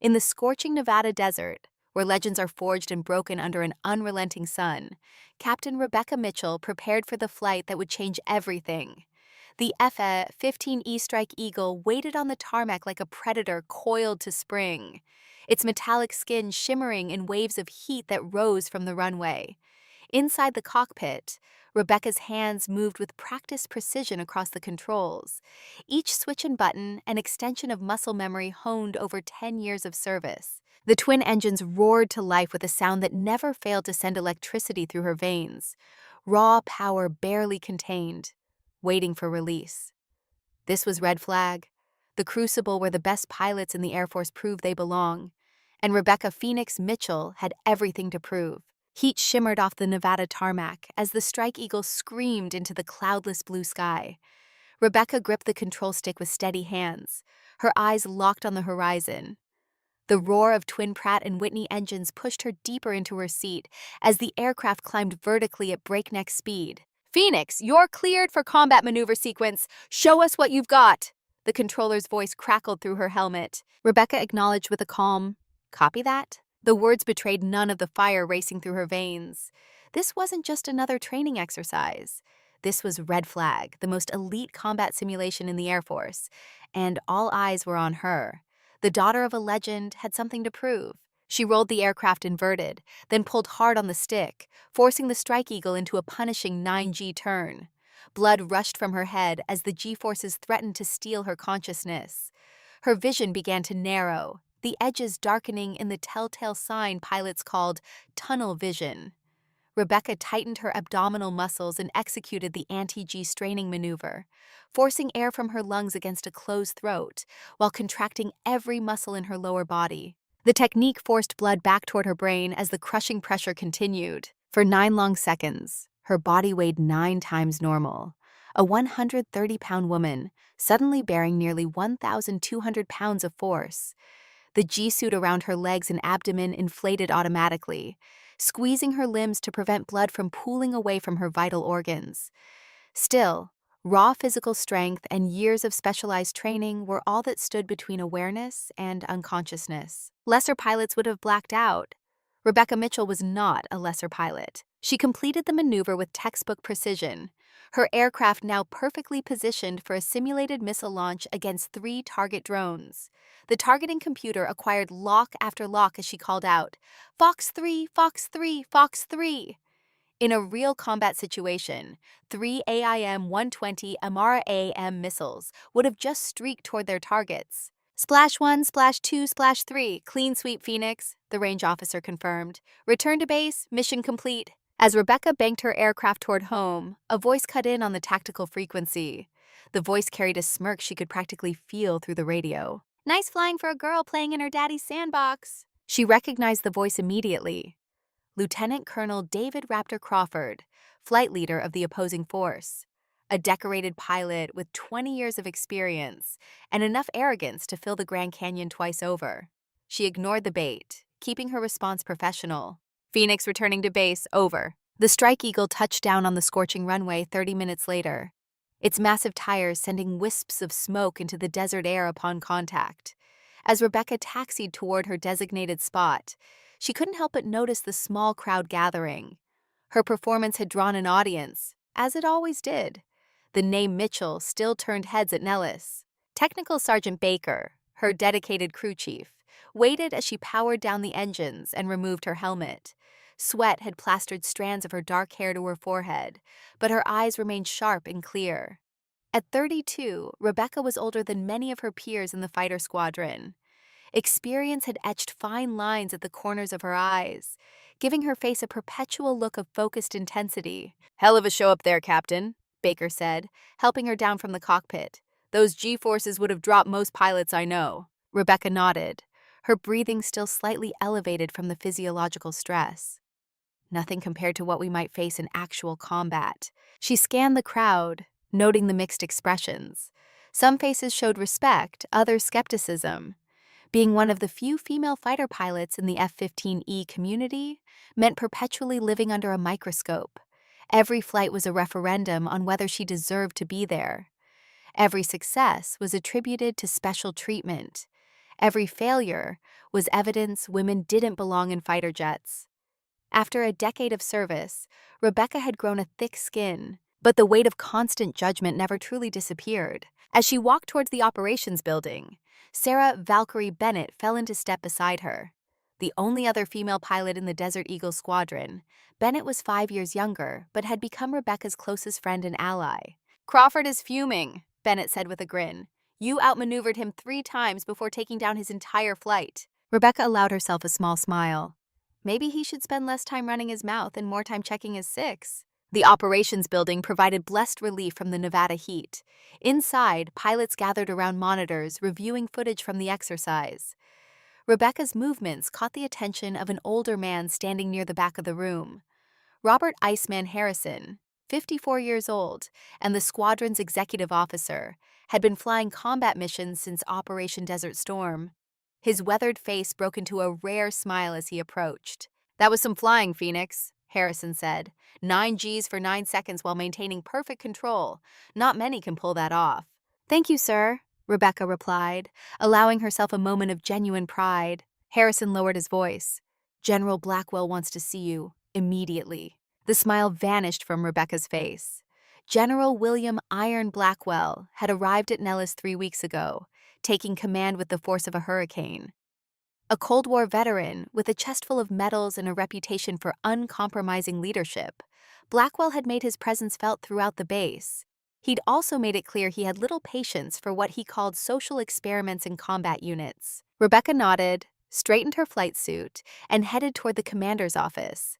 In the scorching Nevada desert, where legends are forged and broken under an unrelenting sun, Captain Rebecca Mitchell prepared for the flight that would change everything. The F-15E Strike Eagle waited on the tarmac like a predator coiled to spring, its metallic skin shimmering in waves of heat that rose from the runway. Inside the cockpit, Rebecca's hands moved with practiced precision across the controls, each switch and button an extension of muscle memory honed over 10 years of service. The twin engines roared to life with a sound that never failed to send electricity through her veins, raw power barely contained, waiting for release. This was Red Flag, the crucible where the best pilots in the Air Force prove they belong, and Rebecca Phoenix Mitchell had everything to prove. Heat shimmered off the Nevada tarmac as the Strike Eagle screamed into the cloudless blue sky. Rebecca gripped the control stick with steady hands, her eyes locked on the horizon. The roar of twin Pratt and Whitney engines pushed her deeper into her seat as the aircraft climbed vertically at breakneck speed. "Phoenix, you're cleared for combat maneuver sequence. Show us what you've got." The controller's voice crackled through her helmet. Rebecca acknowledged with a calm, "Copy that?" The words betrayed none of the fire racing through her veins. This wasn't just another training exercise. This was Red Flag, the most elite combat simulation in the Air Force, and all eyes were on her. The daughter of a legend had something to prove. She rolled the aircraft inverted, then pulled hard on the stick, forcing the Strike Eagle into a punishing 9G turn. Blood rushed from her head as the G-forces threatened to steal her consciousness. Her vision began to narrow, the edges darkening in the telltale sign pilots called tunnel vision. Rebecca tightened her abdominal muscles and executed the anti-G straining maneuver, forcing air from her lungs against a closed throat while contracting every muscle in her lower body. The technique forced blood back toward her brain as the crushing pressure continued. For 9 long seconds, her body weighed 9 times normal. A 130-pound woman, suddenly bearing nearly 1,200 pounds of force. The G-suit around her legs and abdomen inflated automatically, squeezing her limbs to prevent blood from pooling away from her vital organs. Still, raw physical strength and years of specialized training were all that stood between awareness and unconsciousness. Lesser pilots would have blacked out. Rebecca Mitchell was not a lesser pilot. She completed the maneuver with textbook precision, her aircraft now perfectly positioned for a simulated missile launch against 3 target drones. The targeting computer acquired lock after lock as she called out, "Fox 3, Fox 3, Fox 3." In a real combat situation, 3 AIM-120 MRA-AM missiles would have just streaked toward their targets. "Splash 1, Splash 2, Splash 3, clean sweep, Phoenix," the range officer confirmed. "Return to base, mission complete." As Rebecca banked her aircraft toward home, a voice cut in on the tactical frequency. The voice carried a smirk she could practically feel through the radio. "Nice flying for a girl playing in her daddy's sandbox." She recognized the voice immediately. Lieutenant Colonel David Raptor Crawford, flight leader of the opposing force. A decorated pilot with 20 years of experience and enough arrogance to fill the Grand Canyon twice over. She ignored the bait, keeping her response professional. "Phoenix returning to base, over." The Strike Eagle touched down on the scorching runway 30 minutes later, its massive tires sending wisps of smoke into the desert air upon contact. As Rebecca taxied toward her designated spot, she couldn't help but notice the small crowd gathering. Her performance had drawn an audience, as it always did. The name Mitchell still turned heads at Nellis. Technical Sergeant Baker, her dedicated crew chief, waited as she powered down the engines and removed her helmet. Sweat had plastered strands of her dark hair to her forehead, but her eyes remained sharp and clear. At 32, Rebecca was older than many of her peers in the fighter squadron. Experience had etched fine lines at the corners of her eyes, giving her face a perpetual look of focused intensity. "Hell of a show up there, Captain," Baker said, helping her down from the cockpit. "Those G-forces would have dropped most pilots I know." Rebecca nodded, her breathing still slightly elevated from the physiological stress. Nothing compared to what we might face in actual combat. She scanned the crowd, noting the mixed expressions. Some faces showed respect, others skepticism. Being one of the few female fighter pilots in the F-15E community meant perpetually living under a microscope. Every flight was a referendum on whether she deserved to be there. Every success was attributed to special treatment. Every failure was evidence women didn't belong in fighter jets. After a decade of service, Rebecca had grown a thick skin, but the weight of constant judgment never truly disappeared. As she walked towards the operations building, Sarah Valkyrie Bennett fell into step beside her. The only other female pilot in the Desert Eagle squadron, Bennett was 5 years younger, but had become Rebecca's closest friend and ally. "Crawford is fuming," Bennett said with a grin. "You outmaneuvered him 3 times before taking down his entire flight." Rebecca allowed herself a small smile. Maybe he should spend less time running his mouth and more time checking his six. The operations building provided blessed relief from the Nevada heat. Inside, pilots gathered around monitors, reviewing footage from the exercise. Rebecca's movements caught the attention of an older man standing near the back of the room. Robert Iceman Harrison, 54 years old, and the squadron's executive officer, had been flying combat missions since Operation Desert Storm. His weathered face broke into a rare smile as he approached. "That was some flying, Phoenix," Harrison said. 9 Gs for 9 seconds while maintaining perfect control. Not many can pull that off. "Thank you, sir," Rebecca replied, allowing herself a moment of genuine pride. Harrison lowered his voice. "General Blackwell wants to see you, immediately." The smile vanished from Rebecca's face. General William Iron Blackwell had arrived at Nellis 3 weeks ago, taking command with the force of a hurricane. A Cold War veteran with a chest full of medals and a reputation for uncompromising leadership, Blackwell had made his presence felt throughout the base. He'd also made it clear he had little patience for what he called social experiments in combat units. Rebecca nodded, straightened her flight suit, and headed toward the commander's office.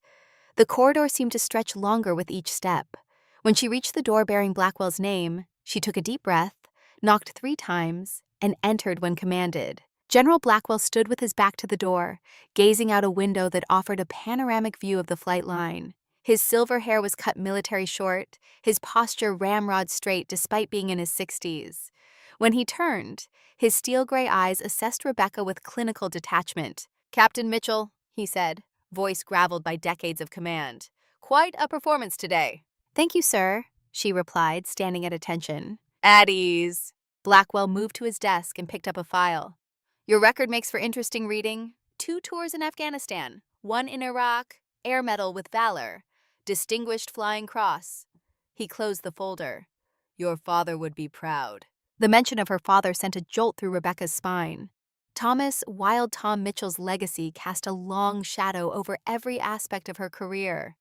The corridor seemed to stretch longer with each step. When she reached the door bearing Blackwell's name, she took a deep breath, knocked 3 times, and entered when commanded. General Blackwell stood with his back to the door, gazing out a window that offered a panoramic view of the flight line. His silver hair was cut military short, his posture ramrod straight despite being in his 60s. When he turned, his steel gray eyes assessed Rebecca with clinical detachment. "Captain Mitchell," he said, voice graveled by decades of command. "Quite a performance today." "Thank you, sir," she replied, standing at attention. "At ease." Blackwell moved to his desk and picked up a file. "Your record makes for interesting reading. 2 tours in Afghanistan, 1 in Iraq, Air Medal with Valor, Distinguished Flying Cross." He closed the folder. "Your father would be proud." The mention of her father sent a jolt through Rebecca's spine. Thomas Wild Tom Mitchell's legacy cast a long shadow over every aspect of her career.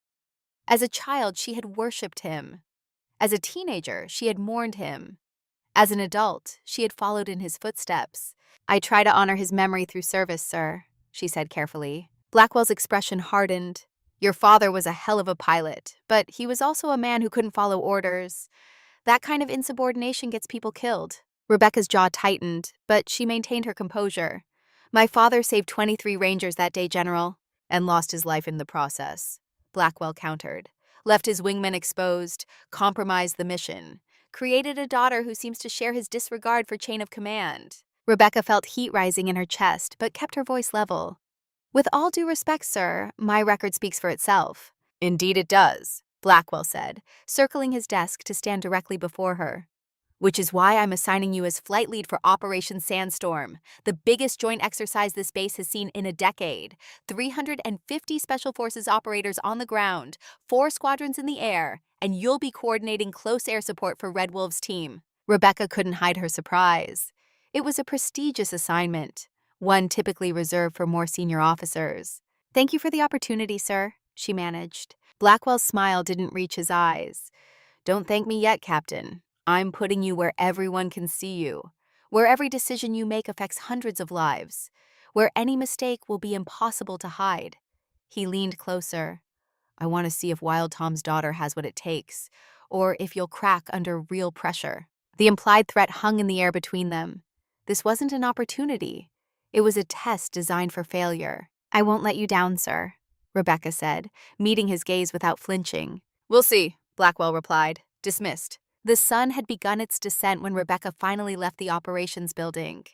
As a child, she had worshipped him. As a teenager, she had mourned him. As an adult, she had followed in his footsteps. "I try to honor his memory through service, sir," she said carefully. Blackwell's expression hardened. "Your father was a hell of a pilot, but he was also a man who couldn't follow orders. That kind of insubordination gets people killed." Rebecca's jaw tightened, but she maintained her composure. "My father saved 23 Rangers that day, General, and lost his life in the process," Blackwell countered. "Left his wingmen exposed, compromised the mission, created a daughter who seems to share his disregard for chain of command." Rebecca felt heat rising in her chest, but kept her voice level. "With all due respect, sir, my record speaks for itself." "Indeed it does," Blackwell said, circling his desk to stand directly before her. "Which is why I'm assigning you as flight lead for Operation Sandstorm, the biggest joint exercise this base has seen in a decade. 350 Special Forces operators on the ground, 4 squadrons in the air, and you'll be coordinating close air support for Red Wolf's team." Rebecca couldn't hide her surprise. It was a prestigious assignment, one typically reserved for more senior officers. "Thank you for the opportunity, sir," she managed. Blackwell's smile didn't reach his eyes. "Don't thank me yet, Captain. I'm putting you where everyone can see you, where every decision you make affects hundreds of lives, where any mistake will be impossible to hide." He leaned closer. "I want to see if Wild Tom's daughter has what it takes, or if you'll crack under real pressure." The implied threat hung in the air between them. This wasn't an opportunity. It was a test designed for failure. "I won't let you down, sir," Rebecca said, meeting his gaze without flinching. "We'll see," Blackwell replied. "Dismissed." The sun had begun its descent when Rebecca finally left the operations building.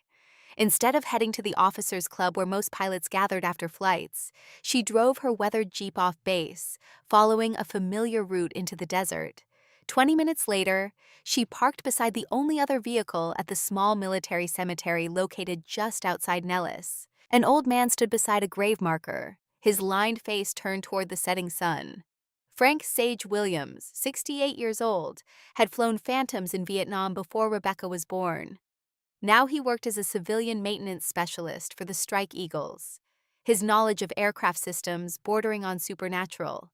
Instead of heading to the officers' club where most pilots gathered after flights, she drove her weathered Jeep off base, following a familiar route into the desert. 20 minutes later, she parked beside the only other vehicle at the small military cemetery located just outside Nellis. An old man stood beside a grave marker, his lined face turned toward the setting sun. Frank Sage Williams, 68 years old, had flown Phantoms in Vietnam before Rebecca was born. Now he worked as a civilian maintenance specialist for the Strike Eagles, his knowledge of aircraft systems bordering on supernatural.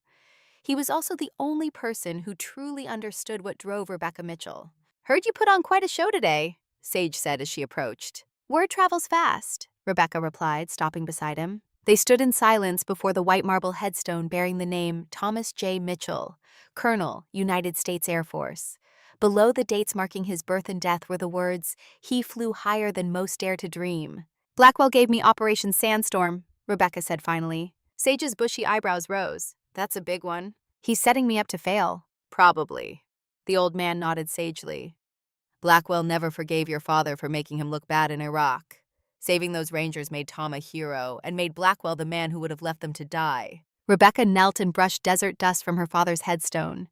He was also the only person who truly understood what drove Rebecca Mitchell. "Heard you put on quite a show today," Sage said as she approached. "Word travels fast," Rebecca replied, stopping beside him. They stood in silence before the white marble headstone bearing the name Thomas J. Mitchell, Colonel, United States Air Force. Below the dates marking his birth and death were the words, "He flew higher than most dare to dream." "Blackwell gave me Operation Sandstorm," Rebecca said finally. Sage's bushy eyebrows rose. "That's a big one." "He's setting me up to fail." "Probably." The old man nodded sagely. "Blackwell never forgave your father for making him look bad in Iraq. Saving those Rangers made Tom a hero and made Blackwell the man who would have left them to die." Rebecca knelt and brushed desert dust from her father's headstone.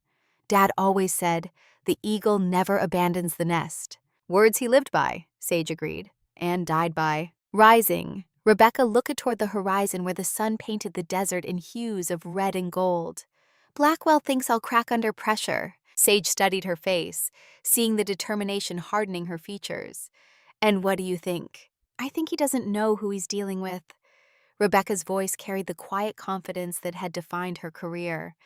"Dad always said, the eagle never abandons the nest." Words he lived by, Sage agreed, and died by. Rising, Rebecca looked toward the horizon where the sun painted the desert in hues of red and gold. "Blackwell thinks I'll crack under pressure." Sage studied her face, seeing the determination hardening her features. "And what do you think?" "I think he doesn't know who he's dealing with." Rebecca's voice carried the quiet confidence that had defined her career.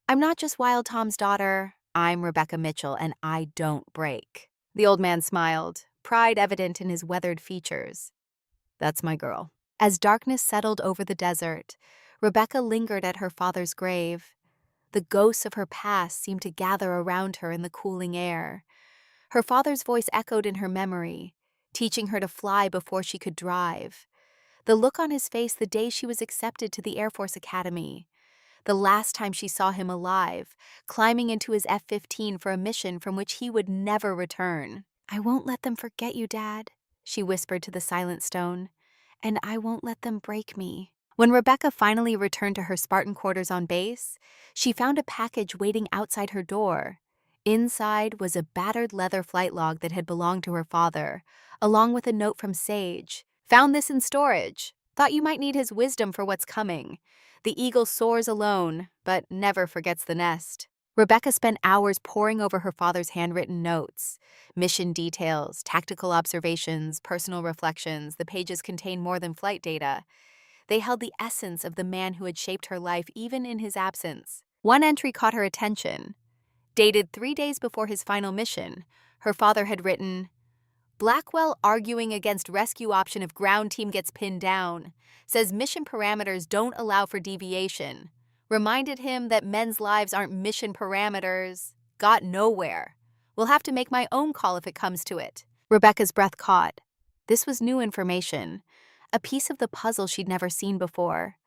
"I'm not just Wild Tom's daughter. I'm Rebecca Mitchell, and I don't break." The old man smiled, pride evident in his weathered features. "That's my girl." As darkness settled over the desert, Rebecca lingered at her father's grave. The ghosts of her past seemed to gather around her in the cooling air. Her father's voice echoed in her memory, teaching her to fly before she could drive. The look on his face the day she was accepted to the Air Force Academy. The last time she saw him alive, climbing into his F-15 for a mission from which he would never return. "I won't let them forget you, Dad," she whispered to the silent stone. "And I won't let them break me." When Rebecca finally returned to her Spartan quarters on base, she found a package waiting outside her door. Inside was a battered leather flight log that had belonged to her father, along with a note from Sage. "Found this in storage. Thought you might need his wisdom for what's coming. The eagle soars alone, but never forgets the nest." Rebecca spent hours poring over her father's handwritten notes. Mission details, tactical observations, personal reflections, the pages contained more than flight data. They held the essence of the man who had shaped her life even in his absence. One entry caught her attention. Dated 3 days before his final mission, her father had written, "Blackwell arguing against rescue option if ground team gets pinned down. Says mission parameters don't allow for deviation. Reminded him that men's lives aren't mission parameters. Got nowhere. Will have to make my own call if it comes to it." Rebecca's breath caught. This was new information, a piece of the puzzle she'd never seen before.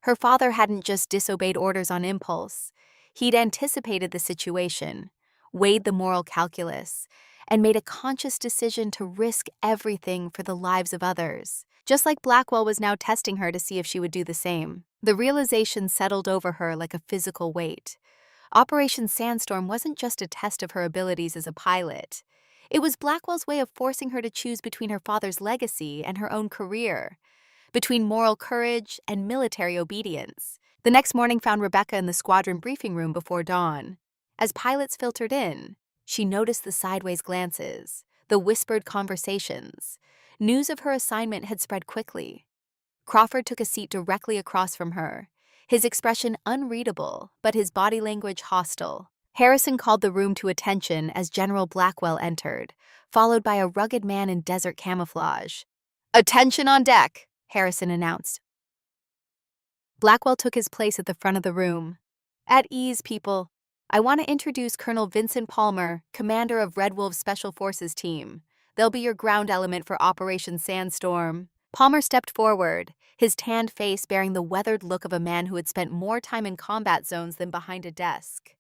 Her father hadn't just disobeyed orders on impulse. He'd anticipated the situation, weighed the moral calculus, and made a conscious decision to risk everything for the lives of others. Just like Blackwell was now testing her to see if she would do the same. The realization settled over her like a physical weight. Operation Sandstorm wasn't just a test of her abilities as a pilot. It was Blackwell's way of forcing her to choose between her father's legacy and her own career, between moral courage and military obedience. The next morning found Rebecca in the squadron briefing room before dawn. As pilots filtered in, she noticed the sideways glances, the whispered conversations. News of her assignment had spread quickly. Crawford took a seat directly across from her, his expression unreadable, but his body language hostile. Harrison called the room to attention as General Blackwell entered, followed by a rugged man in desert camouflage. "Attention on deck," Harrison announced. Blackwell took his place at the front of the room. "At ease, people. I want to introduce Colonel Vincent Palmer, commander of Red Wolf's Special Forces team. They'll be your ground element for Operation Sandstorm." Palmer stepped forward, his tanned face bearing the weathered look of a man who had spent more time in combat zones than behind a desk.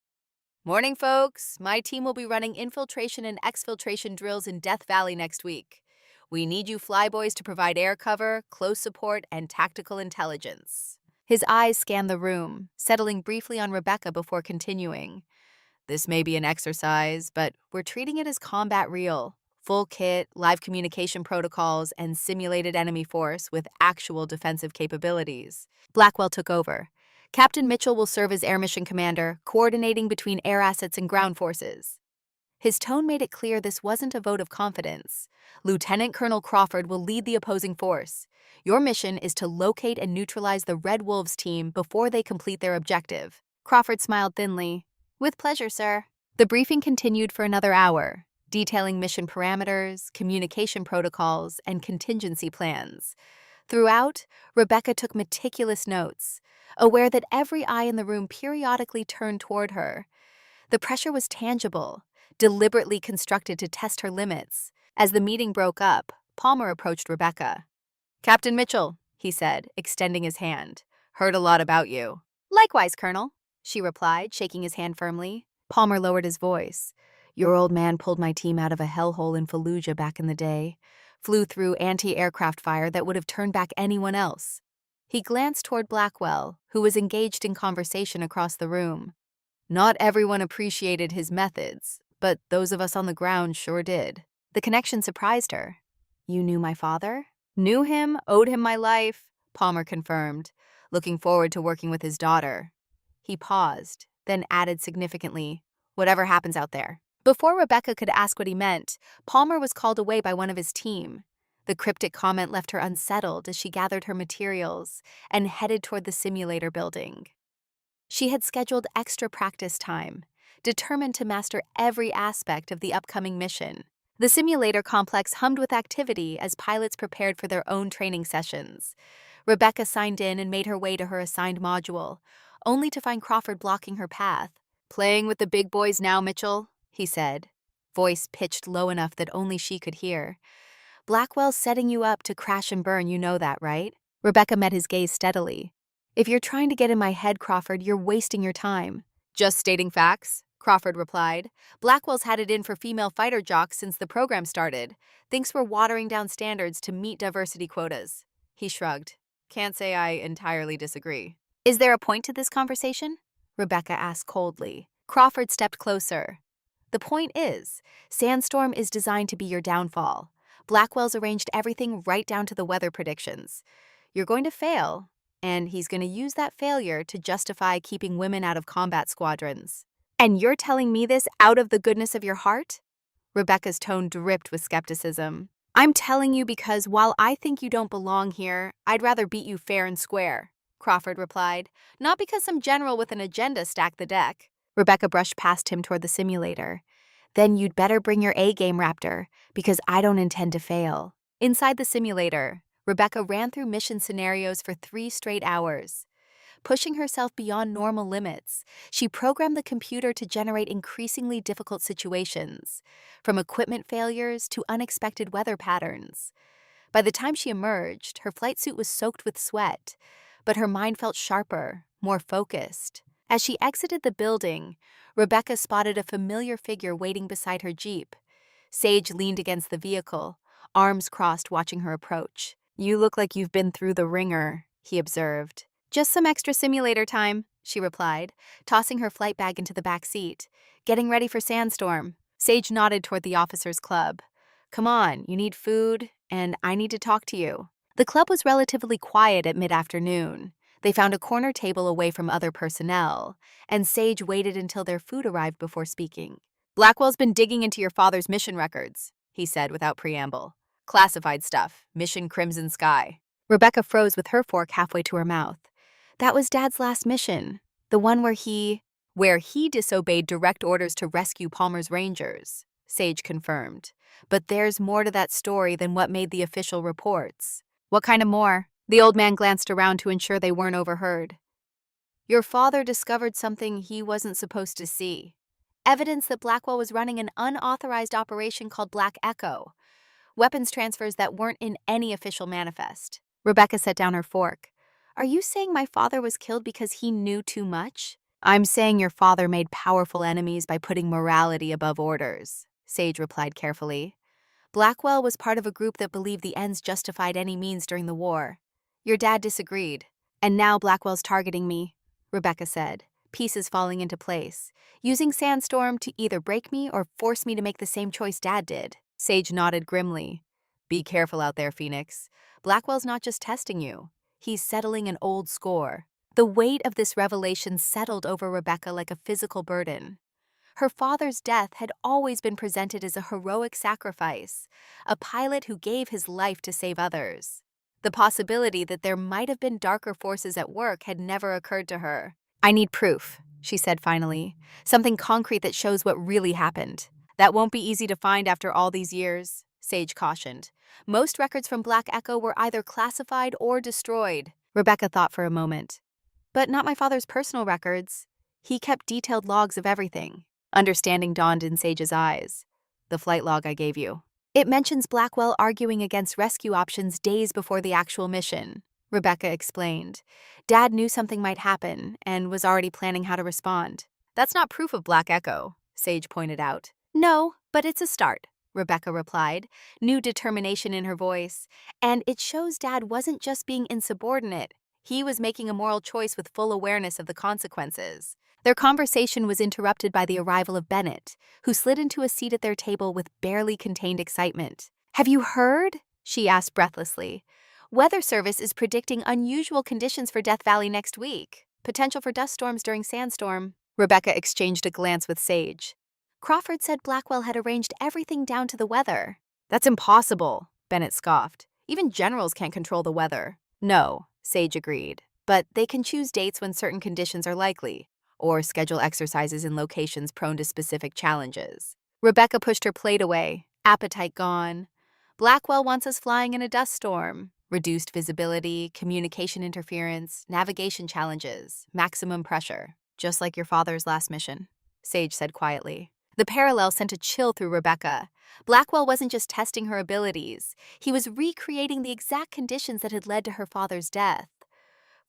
"Morning, folks. My team will be running infiltration and exfiltration drills in Death Valley next week. We need you flyboys to provide air cover, close support, and tactical intelligence." His eyes scanned the room, settling briefly on Rebecca before continuing. This may be an exercise, but we're treating it as combat real. Full kit, live communication protocols, and simulated enemy force with actual defensive capabilities. Blackwell took over. Captain Mitchell will serve as Air Mission Commander, coordinating between air assets and ground forces. His tone made it clear this wasn't a vote of confidence. Lieutenant Colonel Crawford will lead the opposing force. Your mission is to locate and neutralize the Red Wolves team before they complete their objective. Crawford smiled thinly. With pleasure, sir. The briefing continued for another hour, detailing mission parameters, communication protocols, and contingency plans. Throughout, Rebecca took meticulous notes, aware that every eye in the room periodically turned toward her. The pressure was tangible, deliberately constructed to test her limits. As the meeting broke up, Palmer approached Rebecca. "Captain Mitchell," he said, extending his hand. "Heard a lot about you." "Likewise, Colonel," she replied, shaking his hand firmly. Palmer lowered his voice. "Your old man pulled my team out of a hellhole in Fallujah back in the day. Flew through anti-aircraft fire that would have turned back anyone else." He glanced toward Blackwell, who was engaged in conversation across the room. Not everyone appreciated his methods, but those of us on the ground sure did. The connection surprised her. "You knew my father?" "Knew him, owed him my life," Palmer confirmed, looking forward to working with his daughter. He paused, then added significantly, "Whatever happens out there." Before Rebecca could ask what he meant, Palmer was called away by one of his team. The cryptic comment left her unsettled as she gathered her materials and headed toward the simulator building. She had scheduled extra practice time, determined to master every aspect of the upcoming mission. The simulator complex hummed with activity as pilots prepared for their own training sessions. Rebecca signed in and made her way to her assigned module, only to find Crawford blocking her path. "Playing with the big boys now, Mitchell," he said, voice pitched low enough that only she could hear. "Blackwell's setting you up to crash and burn, you know that, right?" Rebecca met his gaze steadily. "If you're trying to get in my head, Crawford, you're wasting your time." "Just stating facts," Crawford replied. "Blackwell's had it in for female fighter jocks since the program started. Thinks we're watering down standards to meet diversity quotas." He shrugged. "Can't say I entirely disagree." "Is there a point to this conversation?" Rebecca asked coldly. Crawford stepped closer. "The point is, Sandstorm is designed to be your downfall. Blackwell's arranged everything right down to the weather predictions. You're going to fail, and he's going to use that failure to justify keeping women out of combat squadrons." "And you're telling me this out of the goodness of your heart?" Rebecca's tone dripped with skepticism. "I'm telling you because while I think you don't belong here, I'd rather beat you fair and square," Crawford replied. "Not because some general with an agenda stacked the deck." Rebecca brushed past him toward the simulator. "Then you'd better bring your A-game, Raptor, because I don't intend to fail." Inside the simulator, Rebecca ran through mission scenarios for 3 straight hours. Pushing herself beyond normal limits, she programmed the computer to generate increasingly difficult situations, from equipment failures to unexpected weather patterns. By the time she emerged, her flight suit was soaked with sweat, but her mind felt sharper, more focused. As she exited the building, Rebecca spotted a familiar figure waiting beside her Jeep. Sage leaned against the vehicle, arms crossed, watching her approach. "You look like you've been through the ringer," he observed. "Just some extra simulator time," she replied, tossing her flight bag into the back seat. "Getting ready for Sandstorm." Sage nodded toward the officers' club. "Come on, you need food, and I need to talk to you." The club was relatively quiet at mid-afternoon. They found a corner table away from other personnel, and Sage waited until their food arrived before speaking. "Blackwell's been digging into your father's mission records," he said without preamble. "Classified stuff, Mission Crimson Sky." Rebecca froze with her fork halfway to her mouth. "That was Dad's last mission, the one where he disobeyed direct orders to rescue Palmer's Rangers," Sage confirmed. "But there's more to that story than what made the official reports." "What kind of more?" The old man glanced around to ensure they weren't overheard. "Your father discovered something he wasn't supposed to see. Evidence that Blackwell was running an unauthorized operation called Black Echo. Weapons transfers that weren't in any official manifest." Rebecca set down her fork. "Are you saying my father was killed because he knew too much?" "I'm saying your father made powerful enemies by putting morality above orders," Sage replied carefully. "Blackwell was part of a group that believed the ends justified any means during the war. Your dad disagreed, and now Blackwell's targeting me," Rebecca said, pieces falling into place, using Sandstorm to either break me or force me to make the same choice Dad did. Sage nodded grimly. Be careful out there, Phoenix. Blackwell's not just testing you. He's settling an old score. The weight of this revelation settled over Rebecca like a physical burden. Her father's death had always been presented as a heroic sacrifice, a pilot who gave his life to save others. The possibility that there might have been darker forces at work had never occurred to her. I need proof, she said finally. Something concrete that shows what really happened. That won't be easy to find after all these years, Sage cautioned. Most records from Black Echo were either classified or destroyed. Rebecca thought for a moment. But not my father's personal records. He kept detailed logs of everything. Understanding dawned in Sage's eyes. The flight log I gave you. It mentions Blackwell arguing against rescue options days before the actual mission, Rebecca explained. Dad knew something might happen and was already planning how to respond. That's not proof of Black Echo, Sage pointed out. No, but it's a start, Rebecca replied, new determination in her voice. And it shows Dad wasn't just being insubordinate. He was making a moral choice with full awareness of the consequences. Their conversation was interrupted by the arrival of Bennett, who slid into a seat at their table with barely contained excitement. Have you heard? She asked breathlessly. Weather Service is predicting unusual conditions for Death Valley next week. Potential for dust storms during Sandstorm. Rebecca exchanged a glance with Sage. Crawford said Blackwell had arranged everything down to the weather. That's impossible, Bennett scoffed. Even generals can't control the weather. No, Sage agreed. But they can choose dates when certain conditions are likely, or schedule exercises in locations prone to specific challenges. Rebecca pushed her plate away, appetite gone. Blackwell wants us flying in a dust storm. Reduced visibility, communication interference, navigation challenges, maximum pressure. Just like your father's last mission, Sage said quietly. The parallel sent a chill through Rebecca. Blackwell wasn't just testing her abilities. He was recreating the exact conditions that had led to her father's death,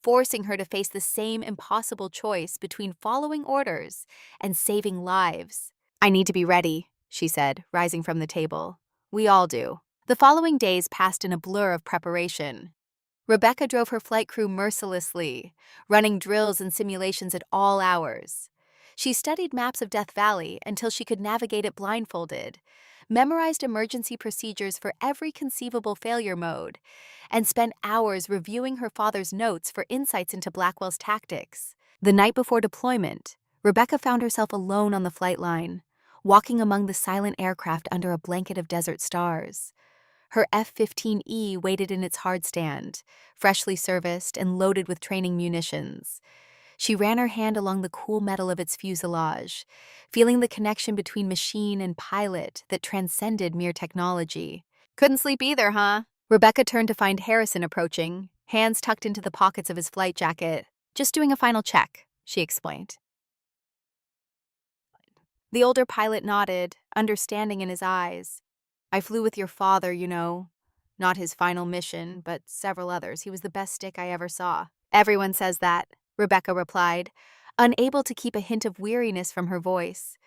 forcing her to face the same impossible choice between following orders and saving lives. I need to be ready, she said, rising from the table. We all do. The following days passed in a blur of preparation. Rebecca drove her flight crew mercilessly, running drills and simulations at all hours. She studied maps of Death Valley until she could navigate it blindfolded, memorized emergency procedures for every conceivable failure mode, and spent hours reviewing her father's notes for insights into Blackwell's tactics. The night before deployment, Rebecca found herself alone on the flight line, walking among the silent aircraft under a blanket of desert stars. Her F-15E waited in its hard stand, freshly serviced and loaded with training munitions. She ran her hand along the cool metal of its fuselage, feeling the connection between machine and pilot that transcended mere technology. Couldn't sleep either, huh? Rebecca turned to find Harrison approaching, hands tucked into the pockets of his flight jacket. Just doing a final check, she explained. The older pilot nodded, understanding in his eyes. I flew with your father, you know. Not his final mission, but several others. He was the best stick I ever saw. Everyone says that, Rebecca replied, unable to keep a hint of weariness from her voice.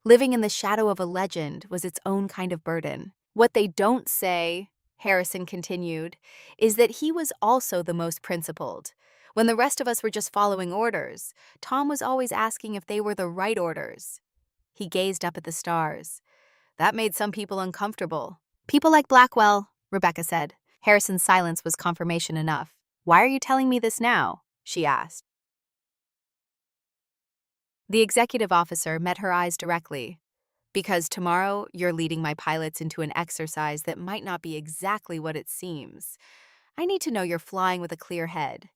Living in the shadow of a legend was its own kind of burden. What they don't say, Harrison continued, is that he was also the most principled. When the rest of us were just following orders, Tom was always asking if they were the right orders. He gazed up at the stars. That made some people uncomfortable. People like Blackwell, Rebecca said. Harrison's silence was confirmation enough. Why are you telling me this now? She asked. The executive officer met her eyes directly. Because tomorrow, you're leading my pilots into an exercise that might not be exactly what it seems. I need to know you're flying with a clear head,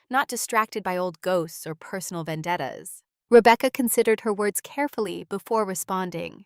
not distracted by old ghosts or personal vendettas. Rebecca considered her words carefully before responding.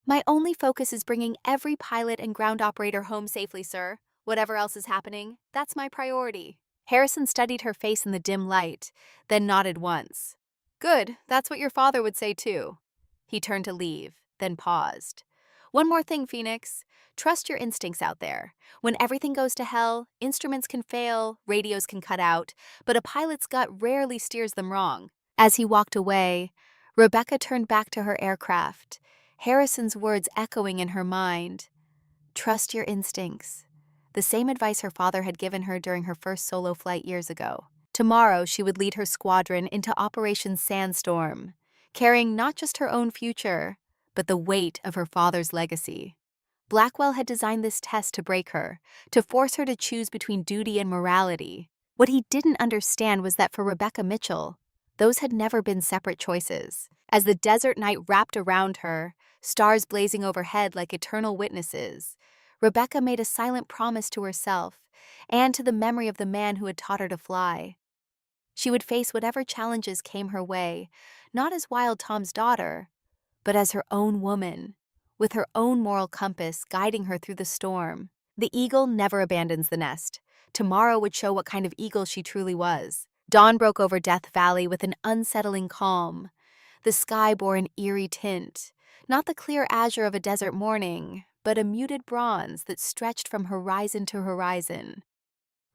My only focus is bringing every pilot and ground operator home safely, sir. Whatever else is happening, that's my priority. Harrison studied her face in the dim light, then nodded once. Good, that's what your father would say too. He turned to leave, then paused. One more thing, Phoenix. Trust your instincts out there. When everything goes to hell, instruments can fail, radios can cut out, but a pilot's gut rarely steers them wrong. As he walked away, Rebecca turned back to her aircraft, Harrison's words echoing in her mind. Trust your instincts. The same advice her father had given her during her first solo flight years ago. Tomorrow, she would lead her squadron into Operation Sandstorm, carrying not just her own future, but the weight of her father's legacy. Blackwell had designed this test to break her, to force her to choose between duty and morality. What he didn't understand was that for Rebecca Mitchell, those had never been separate choices. As the desert night wrapped around her, stars blazing overhead like eternal witnesses, Rebecca made a silent promise to herself and to the memory of the man who had taught her to fly. She would face whatever challenges came her way, not as Wild Tom's daughter, but as her own woman, with her own moral compass guiding her through the storm. The eagle never abandons the nest. Tomorrow would show what kind of eagle she truly was. Dawn broke over Death Valley with an unsettling calm. The sky bore an eerie tint, not the clear azure of a desert morning, but a muted bronze that stretched from horizon to horizon.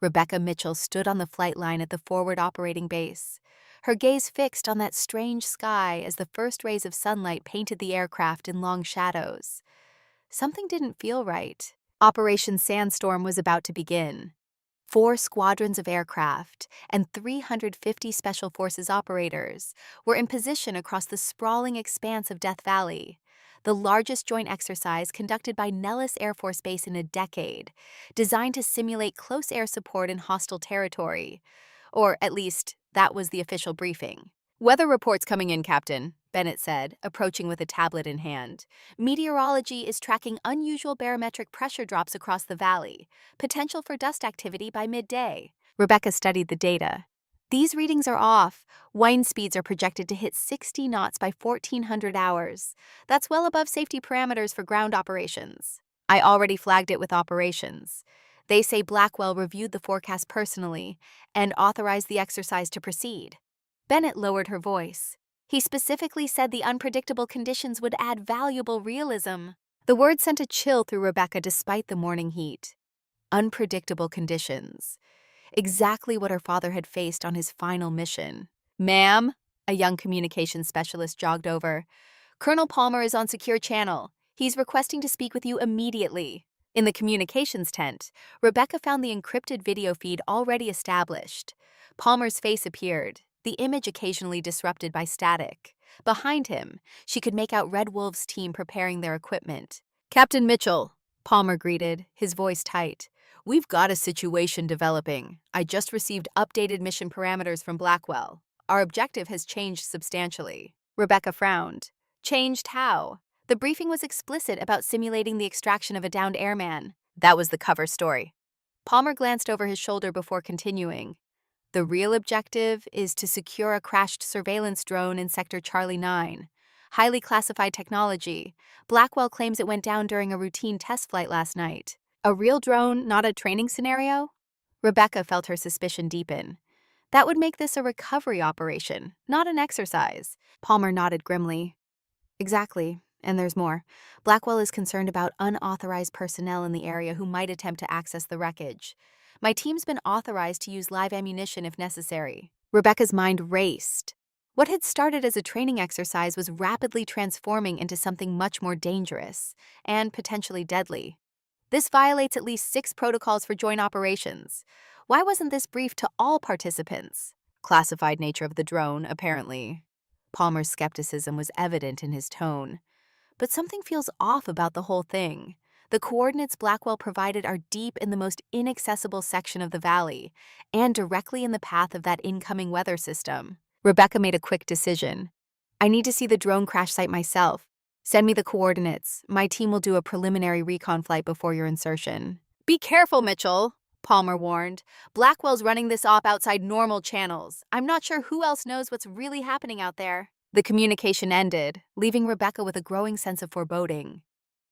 Rebecca Mitchell stood on the flight line at the forward operating base, her gaze fixed on that strange sky as the first rays of sunlight painted the aircraft in long shadows. Something didn't feel right. Operation Sandstorm was about to begin. 4 squadrons of aircraft and 350 Special Forces operators were in position across the sprawling expanse of Death Valley, the largest joint exercise conducted by Nellis Air Force Base in a decade, designed to simulate close air support in hostile territory. Or, at least, that was the official briefing. "Weather reports coming in, Captain," Bennett said, approaching with a tablet in hand. "Meteorology is tracking unusual barometric pressure drops across the valley, potential for dust activity by midday." Rebecca studied the data. "These readings are off. Wind speeds are projected to hit 60 knots by 1400 hours. That's well above safety parameters for ground operations." "I already flagged it with operations. They say Blackwell reviewed the forecast personally and authorized the exercise to proceed." Bennett lowered her voice. "He specifically said the unpredictable conditions would add valuable realism." The word sent a chill through Rebecca despite the morning heat. Unpredictable conditions. Exactly what her father had faced on his final mission. "Ma'am," a young communications specialist jogged over. "Colonel Palmer is on secure channel. He's requesting to speak with you immediately." In the communications tent, Rebecca found the encrypted video feed already established. Palmer's face appeared, the image occasionally disrupted by static. Behind him, she could make out Red Wolf's team preparing their equipment. "Captain Mitchell," Palmer greeted, his voice tight. "We've got a situation developing. I just received updated mission parameters from Blackwell. Our objective has changed substantially." Rebecca frowned. "Changed how?" The briefing was explicit about simulating the extraction of a downed airman. That was the cover story. Palmer glanced over his shoulder before continuing. "The real objective is to secure a crashed surveillance drone in Sector Charlie 9. Highly classified technology. Blackwell claims it went down during a routine test flight last night." "A real drone, not a training scenario?" Rebecca felt her suspicion deepen. "That would make this a recovery operation, not an exercise." Palmer nodded grimly. "Exactly. And there's more. Blackwell is concerned about unauthorized personnel in the area who might attempt to access the wreckage. My team's been authorized to use live ammunition if necessary." Rebecca's mind raced. What had started as a training exercise was rapidly transforming into something much more dangerous and potentially deadly. "This violates at least 6 protocols for joint operations. Why wasn't this briefed to all participants?" "Classified nature of the drone, apparently." Palmer's skepticism was evident in his tone. "But something feels off about the whole thing. The coordinates Blackwell provided are deep in the most inaccessible section of the valley, and directly in the path of that incoming weather system." Rebecca made a quick decision. "I need to see the drone crash site myself. Send me the coordinates. My team will do a preliminary recon flight before your insertion." "Be careful, Mitchell," Palmer warned. "Blackwell's running this op outside normal channels. I'm not sure who else knows what's really happening out there." The communication ended, leaving Rebecca with a growing sense of foreboding.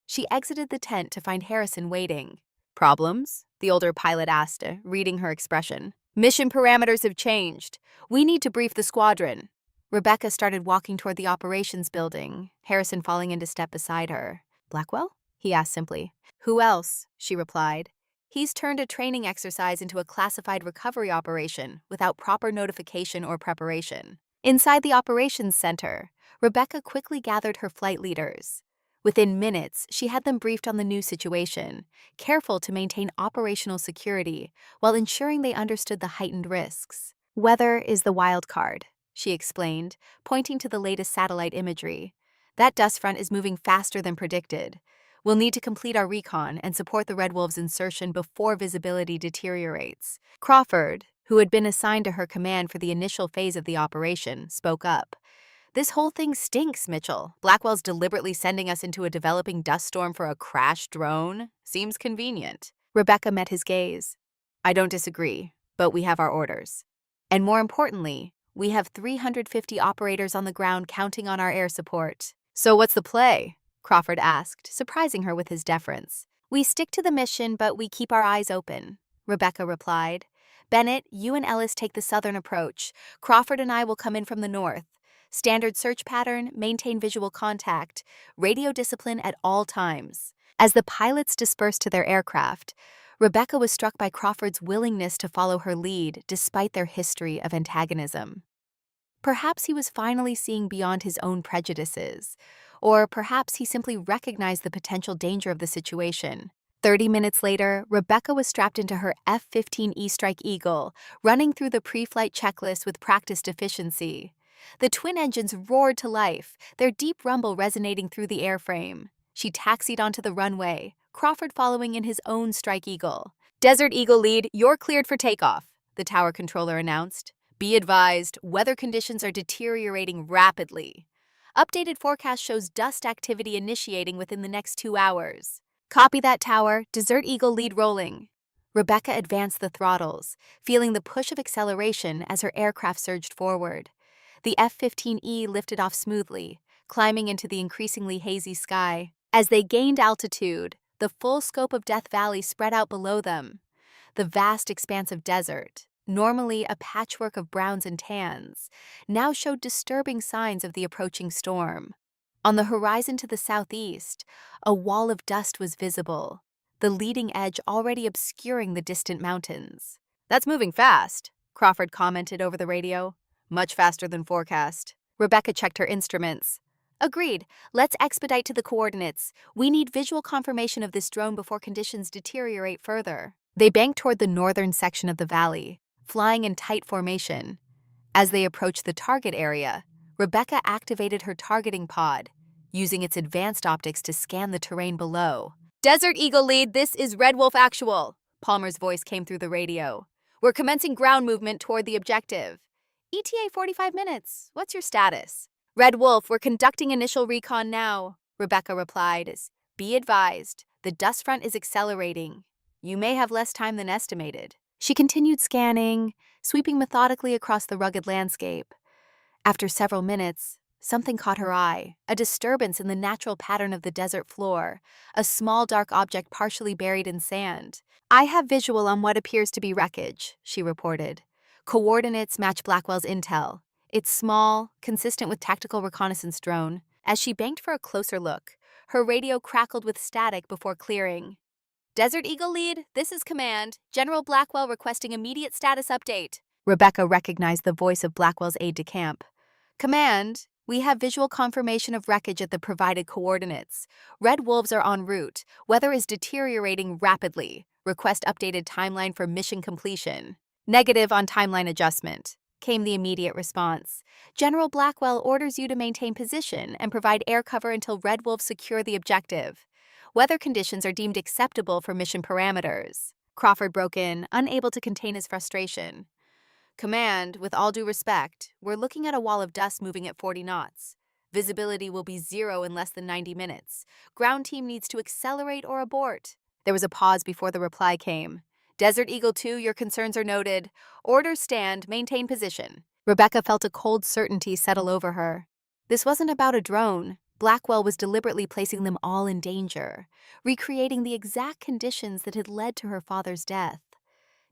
She exited the tent to find Harrison waiting. "Problems?" the older pilot asked, reading her expression. "Mission parameters have changed. We need to brief the squadron." Rebecca started walking toward the operations building, Harrison falling into step beside her. "Blackwell?" he asked simply. "Who else?" she replied. "He's turned a training exercise into a classified recovery operation without proper notification or preparation." Inside the operations center, Rebecca quickly gathered her flight leaders. Within minutes, she had them briefed on the new situation, careful to maintain operational security while ensuring they understood the heightened risks. Weather is the wild card, she explained, pointing to the latest satellite imagery. That dust front is moving faster than predicted. We'll need to complete our recon and support the Red Wolves' insertion before visibility deteriorates. Crawford, who had been assigned to her command for the initial phase of the operation, spoke up. This whole thing stinks, Mitchell. Blackwell's deliberately sending us into a developing dust storm for a crashed drone? Seems convenient. Rebecca met his gaze. I don't disagree, but we have our orders. And more importantly, we have 350 operators on the ground counting on our air support. So what's the play? Crawford asked, surprising her with his deference. We stick to the mission, but we keep our eyes open, Rebecca replied. Bennett, you and Ellis take the southern approach. Crawford and I will come in from the north. Standard search pattern, maintain visual contact, radio discipline at all times. As the pilots dispersed to their aircraft, Rebecca was struck by Crawford's willingness to follow her lead despite their history of antagonism. Perhaps he was finally seeing beyond his own prejudices, or perhaps he simply recognized the potential danger of the situation. 30 minutes later, Rebecca was strapped into her F-15E Strike Eagle, running through the pre-flight checklist with practiced efficiency. The twin engines roared to life, their deep rumble resonating through the airframe. She taxied onto the runway, Crawford following in his own Strike Eagle. Desert Eagle lead, you're cleared for takeoff, the tower controller announced. Be advised, weather conditions are deteriorating rapidly. Updated forecast shows dust activity initiating within the next 2 hours. Copy that, tower. Desert Eagle lead rolling. Rebecca advanced the throttles, feeling the push of acceleration as her aircraft surged forward. The F-15E lifted off smoothly, climbing into the increasingly hazy sky. As they gained altitude, the full scope of Death Valley spread out below them. The vast expanse of desert, normally a patchwork of browns and tans, now showed disturbing signs of the approaching storm. On the horizon to the southeast, a wall of dust was visible, the leading edge already obscuring the distant mountains. That's moving fast, Crawford commented over the radio. Much faster than forecast. Rebecca checked her instruments. Agreed. Let's expedite to the coordinates. We need visual confirmation of this drone before conditions deteriorate further. They banked toward the northern section of the valley, flying in tight formation. As they approached the target area, Rebecca activated her targeting pod, using its advanced optics to scan the terrain below. Desert Eagle lead, this is Red Wolf Actual, Palmer's voice came through the radio. We're commencing ground movement toward the objective. ETA 45 minutes. What's your status? Red Wolf, we're conducting initial recon now, Rebecca replied. Be advised, the dust front is accelerating. You may have less time than estimated. She continued scanning, sweeping methodically across the rugged landscape. After several minutes, something caught her eye, a disturbance in the natural pattern of the desert floor, a small dark object partially buried in sand. I have visual on what appears to be wreckage, she reported. Coordinates match Blackwell's intel. It's small, consistent with tactical reconnaissance drone. As she banked for a closer look, her radio crackled with static before clearing. Desert Eagle lead, this is command. General Blackwell requesting immediate status update. Rebecca recognized the voice of Blackwell's aide-de-camp. Command, we have visual confirmation of wreckage at the provided coordinates. Red Wolves are en route. Weather is deteriorating rapidly. Request updated timeline for mission completion. Negative on timeline adjustment, came the immediate response. General Blackwell orders you to maintain position and provide air cover until Red Wolves secure the objective. Weather conditions are deemed acceptable for mission parameters. Crawford broke in, unable to contain his frustration. Command, with all due respect, we're looking at a wall of dust moving at 40 knots. Visibility will be 0 in less than 90 minutes. Ground team needs to accelerate or abort. There was a pause before the reply came. Desert Eagle 2, your concerns are noted. Orders stand, maintain position. Rebecca felt a cold certainty settle over her. This wasn't about a drone. Blackwell was deliberately placing them all in danger, recreating the exact conditions that had led to her father's death,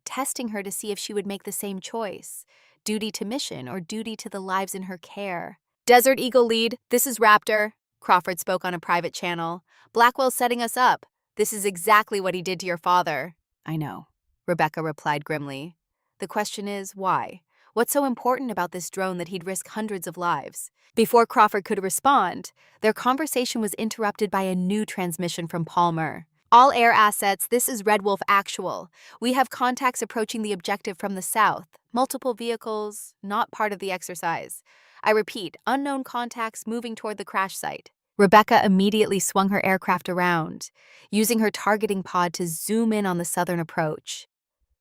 testing her to see if she would make the same choice, duty to mission or duty to the lives in her care. Desert Eagle lead, this is Raptor, Crawford spoke on a private channel. Blackwell's setting us up. This is exactly what he did to your father. I know, Rebecca replied grimly. The question is, why? What's so important about this drone that he'd risk hundreds of lives? Before Crawford could respond, their conversation was interrupted by a new transmission from Palmer. All air assets, this is Red Wolf Actual. We have contacts approaching the objective from the south. Multiple vehicles, not part of the exercise. I repeat, unknown contacts moving toward the crash site. Rebecca immediately swung her aircraft around, using her targeting pod to zoom in on the southern approach.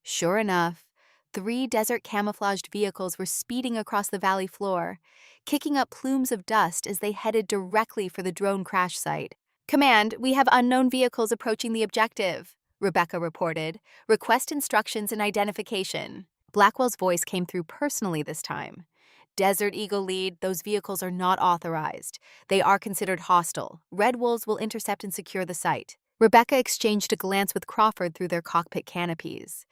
Sure enough, 3 desert camouflaged vehicles were speeding across the valley floor, kicking up plumes of dust as they headed directly for the drone crash site. Command, we have unknown vehicles approaching the objective, Rebecca reported. Request instructions and identification. Blackwell's voice came through personally this time. Desert Eagle lead, those vehicles are not authorized. They are considered hostile. Red Wolves will intercept and secure the site. Rebecca exchanged a glance with Crawford through their cockpit canopies.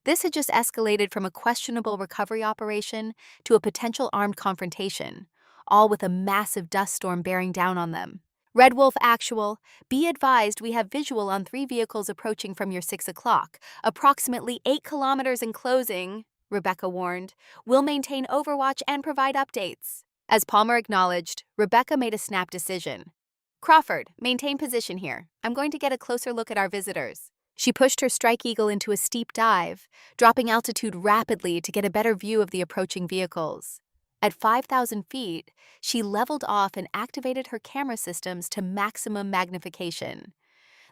This had just escalated from a questionable recovery operation to a potential armed confrontation, all with a massive dust storm bearing down on them. Red Wolf Actual, be advised we have visual on 3 vehicles approaching from your 6 o'clock, approximately 8 kilometers in closing, Rebecca warned. We'll maintain overwatch and provide updates. As Palmer acknowledged, Rebecca made a snap decision. Crawford, maintain position here. I'm going to get a closer look at our visitors. She pushed her Strike Eagle into a steep dive, dropping altitude rapidly to get a better view of the approaching vehicles. At 5,000 feet, she leveled off and activated her camera systems to maximum magnification.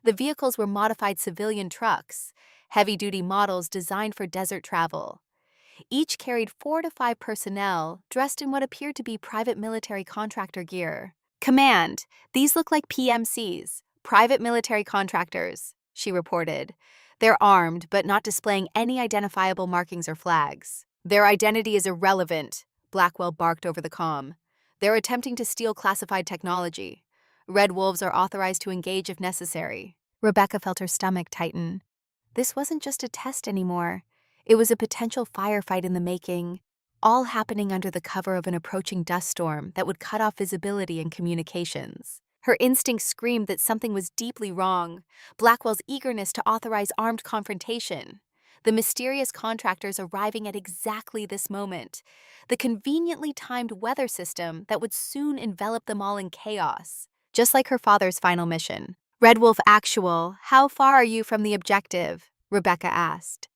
The vehicles were modified civilian trucks, heavy-duty models designed for desert travel. Each carried 4 to 5 personnel dressed in what appeared to be private military contractor gear. Command, these look like PMCs, private military contractors, she reported. They're armed, but not displaying any identifiable markings or flags. Their identity is irrelevant, Blackwell barked over the comm. They're attempting to steal classified technology. Red Wolves are authorized to engage if necessary. Rebecca felt her stomach tighten. This wasn't just a test anymore. It was a potential firefight in the making, all happening under the cover of an approaching dust storm that would cut off visibility and communications. Her instincts screamed that something was deeply wrong. Blackwell's eagerness to authorize armed confrontation. The mysterious contractors arriving at exactly this moment. The conveniently timed weather system that would soon envelop them all in chaos. Just like her father's final mission. Red Wolf Actual, how far are you from the objective? Rebecca asked,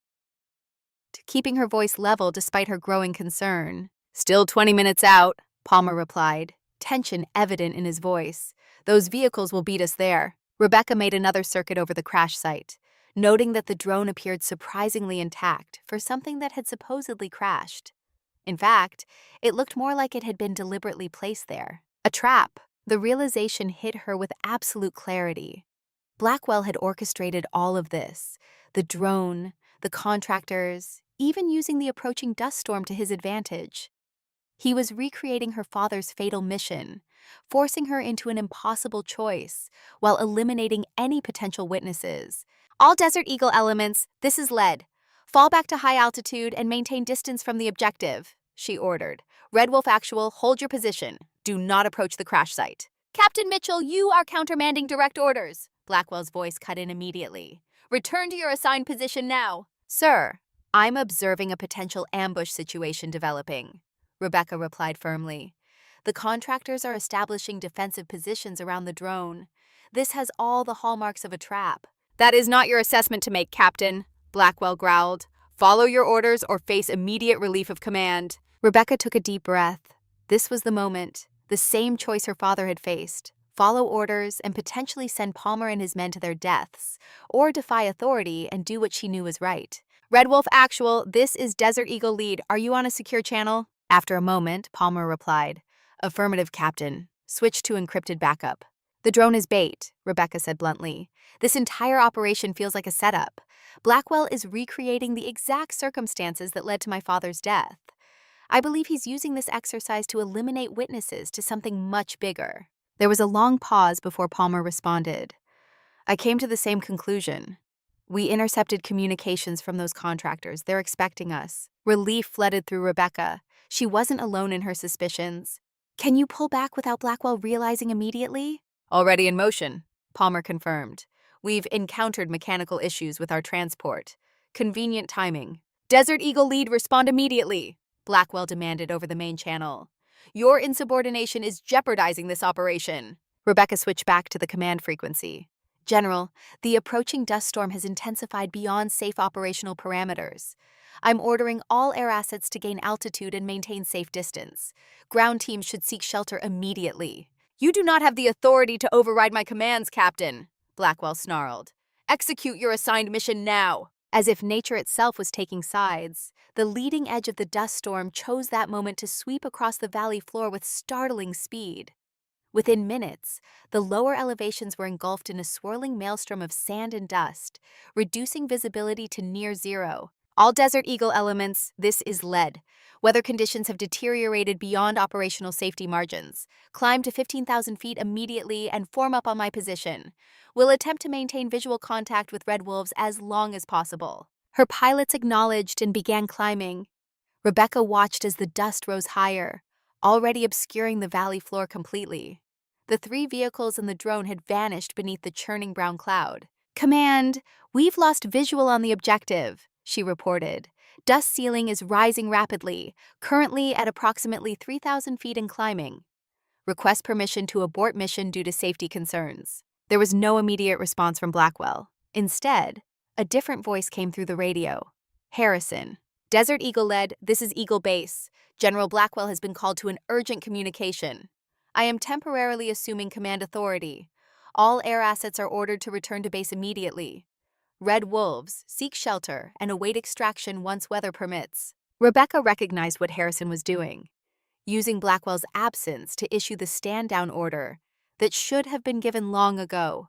keeping her voice level despite her growing concern. Still 20 minutes out, Palmer replied, tension evident in his voice. Those vehicles will beat us there. Rebecca made another circuit over the crash site, noting that the drone appeared surprisingly intact for something that had supposedly crashed. In fact, it looked more like it had been deliberately placed there. A trap. The realization hit her with absolute clarity. Blackwell had orchestrated all of this. The drone, the contractors, even using the approaching dust storm to his advantage. He was recreating her father's fatal mission, forcing her into an impossible choice, while eliminating any potential witnesses. All Desert Eagle elements, this is lead. Fall back to high altitude and maintain distance from the objective, she ordered. Red Wolf Actual, hold your position. Do not approach the crash site. Captain Mitchell, you are countermanding direct orders. Blackwell's voice cut in immediately. Return to your assigned position now. Sir, I'm observing a potential ambush situation developing, Rebecca replied firmly. The contractors are establishing defensive positions around the drone. This has all the hallmarks of a trap. That is not your assessment to make, Captain, Blackwell growled. Follow your orders or face immediate relief of command. Rebecca took a deep breath. This was the moment, the same choice her father had faced. Follow orders and potentially send Palmer and his men to their deaths, or defy authority and do what she knew was right. Red Wolf Actual, this is Desert Eagle Lead. Are you on a secure channel? After a moment, Palmer replied. Affirmative, Captain. Switch to encrypted backup. The drone is bait, Rebecca said bluntly. This entire operation feels like a setup. Blackwell is recreating the exact circumstances that led to my father's death. I believe he's using this exercise to eliminate witnesses to something much bigger. There was a long pause before Palmer responded. I came to the same conclusion. We intercepted communications from those contractors. They're expecting us. Relief flooded through Rebecca. She wasn't alone in her suspicions. Can you pull back without Blackwell realizing immediately? Already in motion, Palmer confirmed. We've encountered mechanical issues with our transport. Convenient timing. Desert Eagle Lead, respond immediately, Blackwell demanded over the main channel. Your insubordination is jeopardizing this operation. Rebecca switched back to the command frequency. General, the approaching dust storm has intensified beyond safe operational parameters. I'm ordering all air assets to gain altitude and maintain safe distance. Ground teams should seek shelter immediately. You do not have the authority to override my commands, Captain, Blackwell snarled. Execute your assigned mission now. As if nature itself was taking sides, the leading edge of the dust storm chose that moment to sweep across the valley floor with startling speed. Within minutes, the lower elevations were engulfed in a swirling maelstrom of sand and dust, reducing visibility to near zero. All Desert Eagle elements, this is lead. Weather conditions have deteriorated beyond operational safety margins. Climb to 15,000 feet immediately and form up on my position. We'll attempt to maintain visual contact with Red Wolves as long as possible. Her pilots acknowledged and began climbing. Rebecca watched as the dust rose higher, already obscuring the valley floor completely. The three vehicles and the drone had vanished beneath the churning brown cloud. Command, we've lost visual on the objective, she reported. Dust ceiling is rising rapidly, currently at approximately 3,000 feet and climbing. Request permission to abort mission due to safety concerns. There was no immediate response from Blackwell. Instead, a different voice came through the radio. Harrison. Desert Eagle led, this is Eagle Base. General Blackwell has been called to an urgent communication. I am temporarily assuming command authority. All air assets are ordered to return to base immediately. Red Wolves, seek shelter and await extraction once weather permits. Rebecca recognized what Harrison was doing, using Blackwell's absence to issue the stand-down order that should have been given long ago.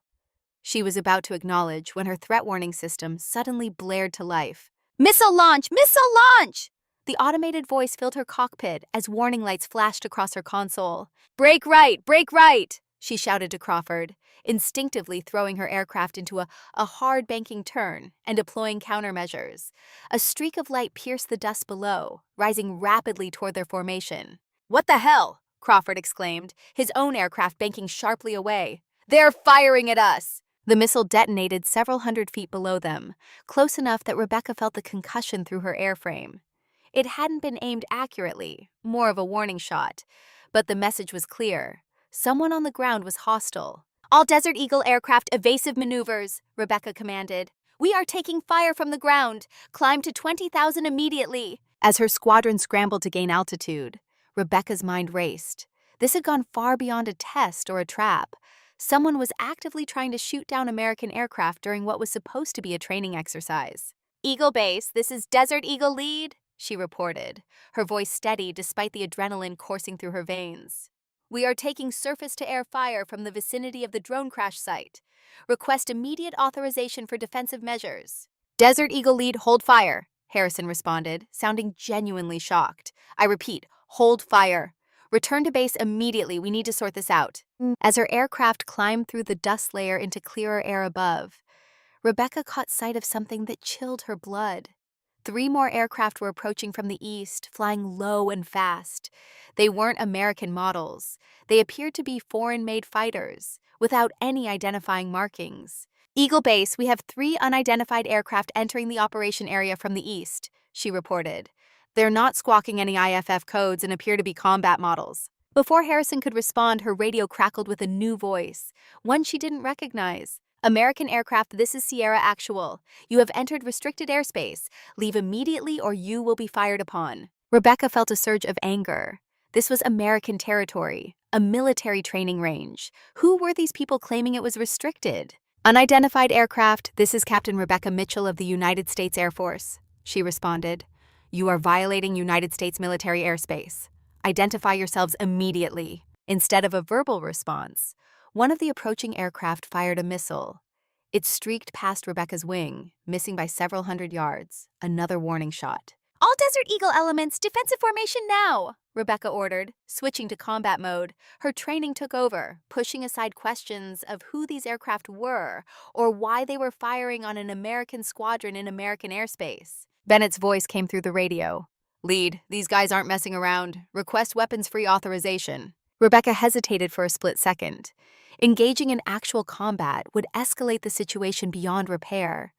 She was about to acknowledge when her threat warning system suddenly blared to life. Missile launch! Missile launch! The automated voice filled her cockpit as warning lights flashed across her console. Brake right! Brake right! She shouted to Crawford, instinctively throwing her aircraft into a hard banking turn and deploying countermeasures. A streak of light pierced the dust below, rising rapidly toward their formation. What the hell? Crawford exclaimed, his own aircraft banking sharply away. They're firing at us! The missile detonated several hundred feet below them, close enough that Rebecca felt the concussion through her airframe. It hadn't been aimed accurately, more of a warning shot, but the message was clear. Someone on the ground was hostile. All Desert Eagle aircraft evasive maneuvers, Rebecca commanded. We are taking fire from the ground. Climb to 20,000 immediately. As her squadron scrambled to gain altitude, Rebecca's mind raced. This had gone far beyond a test or a trap. Someone was actively trying to shoot down American aircraft during what was supposed to be a training exercise. Eagle Base, this is Desert Eagle lead, she reported, her voice steady despite the adrenaline coursing through her veins. We are taking surface-to-air fire from the vicinity of the drone crash site. Request immediate authorization for defensive measures. Desert Eagle lead, hold fire, Harrison responded, sounding genuinely shocked. I repeat, hold fire. Return to base immediately, we need to sort this out. As her aircraft climbed through the dust layer into clearer air above, Rebecca caught sight of something that chilled her blood. 3 more aircraft were approaching from the east, flying low and fast. They weren't American models. They appeared to be foreign-made fighters, without any identifying markings. Eagle Base, we have 3 unidentified aircraft entering the operation area from the east, she reported. They're not squawking any IFF codes and appear to be combat models. Before Harrison could respond, her radio crackled with a new voice, one she didn't recognize. American aircraft, this is Sierra Actual. You have entered restricted airspace. Leave immediately or you will be fired upon. Rebecca felt a surge of anger. This was American territory, a military training range. Who were these people claiming it was restricted? Unidentified aircraft, this is Captain Rebecca Mitchell of the United States Air Force, she responded. You are violating United States military airspace. Identify yourselves immediately. Instead of a verbal response, one of the approaching aircraft fired a missile. It streaked past Rebecca's wing, missing by several hundred yards. Another warning shot. All Desert Eagle elements, defensive formation now, Rebecca ordered, switching to combat mode. Her training took over, pushing aside questions of who these aircraft were or why they were firing on an American squadron in American airspace. Bennett's voice came through the radio. Lead, these guys aren't messing around. Request weapons-free authorization. Rebecca hesitated for a split second. Engaging in actual combat would escalate the situation beyond repair.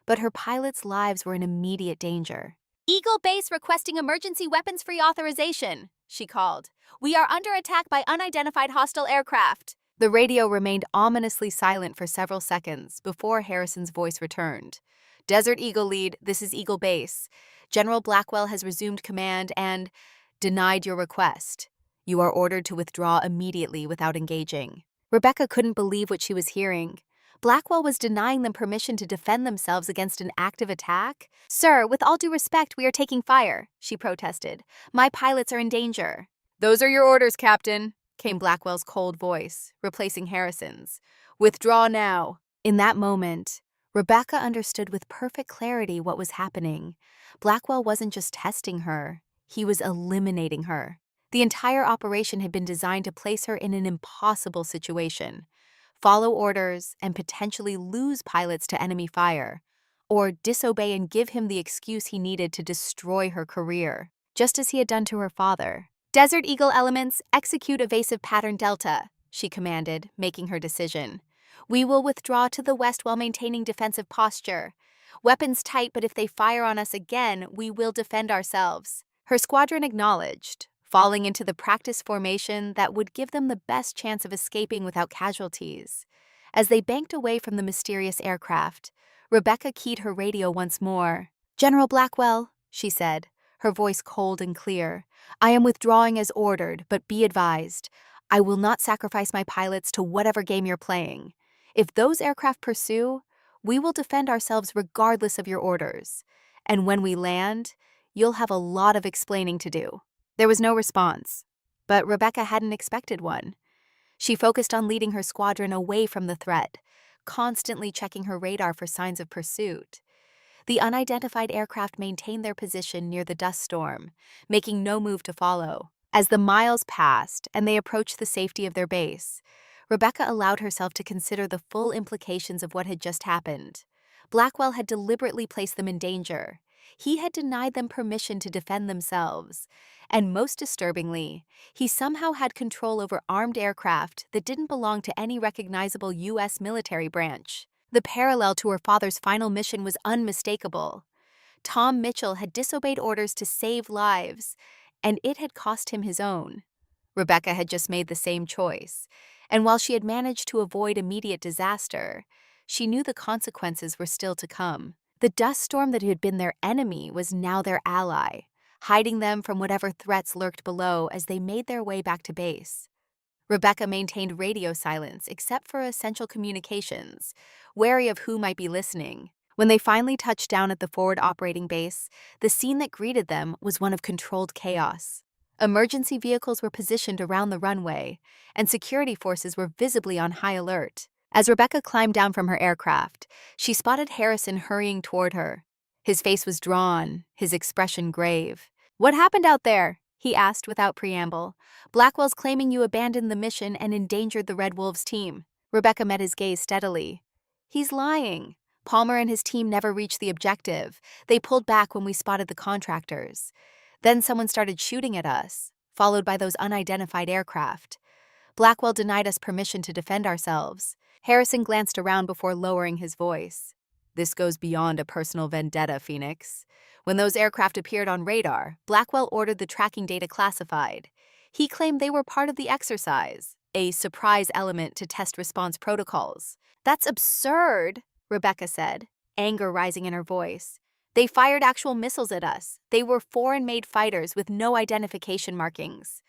But her pilots' lives were in immediate danger. Eagle Base requesting emergency weapons-free authorization, she called. We are under attack by unidentified hostile aircraft. The radio remained ominously silent for several seconds before Harrison's voice returned. Desert Eagle lead, this is Eagle Base. General Blackwell has resumed command and denied your request. You are ordered to withdraw immediately without engaging. Rebecca couldn't believe what she was hearing. Blackwell was denying them permission to defend themselves against an active attack? Sir, with all due respect, we are taking fire, she protested. My pilots are in danger. Those are your orders, Captain, came Blackwell's cold voice, replacing Harrison's. Withdraw now. In that moment, Rebecca understood with perfect clarity what was happening. Blackwell wasn't just testing her, he was eliminating her. The entire operation had been designed to place her in an impossible situation. Follow orders and potentially lose pilots to enemy fire, or disobey and give him the excuse he needed to destroy her career, just as he had done to her father. Desert Eagle elements, execute evasive pattern Delta, she commanded, making her decision. We will withdraw to the west while maintaining defensive posture. Weapons tight, but if they fire on us again, we will defend ourselves. Her squadron acknowledged, falling into the practice formation that would give them the best chance of escaping without casualties. As they banked away from the mysterious aircraft, Rebecca keyed her radio once more. General Blackwell, she said, her voice cold and clear, I am withdrawing as ordered, but be advised, I will not sacrifice my pilots to whatever game you're playing. If those aircraft pursue, we will defend ourselves regardless of your orders. And when we land, you'll have a lot of explaining to do. There was no response, but Rebecca hadn't expected one. She focused on leading her squadron away from the threat, constantly checking her radar for signs of pursuit. The unidentified aircraft maintained their position near the dust storm, making no move to follow. As the miles passed and they approached the safety of their base, Rebecca allowed herself to consider the full implications of what had just happened. Blackwell had deliberately placed them in danger. He had denied them permission to defend themselves. And most disturbingly, he somehow had control over armed aircraft that didn't belong to any recognizable U.S. military branch. The parallel to her father's final mission was unmistakable. Tom Mitchell had disobeyed orders to save lives, and it had cost him his own. Rebecca had just made the same choice, and while she had managed to avoid immediate disaster, she knew the consequences were still to come. The dust storm that had been their enemy was now their ally, hiding them from whatever threats lurked below as they made their way back to base. Rebecca maintained radio silence except for essential communications, wary of who might be listening. When they finally touched down at the forward operating base, the scene that greeted them was one of controlled chaos. Emergency vehicles were positioned around the runway, and security forces were visibly on high alert. As Rebecca climbed down from her aircraft, she spotted Harrison hurrying toward her. His face was drawn, his expression grave. "What happened out there?" he asked without preamble. "Blackwell's claiming you abandoned the mission and endangered the Red Wolves team." Rebecca met his gaze steadily. "He's lying. Palmer and his team never reached the objective. They pulled back when we spotted the contractors. Then someone started shooting at us, followed by those unidentified aircraft. Blackwell denied us permission to defend ourselves." Harrison glanced around before lowering his voice. "This goes beyond a personal vendetta, Phoenix. When those aircraft appeared on radar, Blackwell ordered the tracking data classified. He claimed they were part of the exercise, a surprise element to test response protocols." "That's absurd," Rebecca said, anger rising in her voice. "They fired actual missiles at us. They were foreign-made fighters with no identification markings.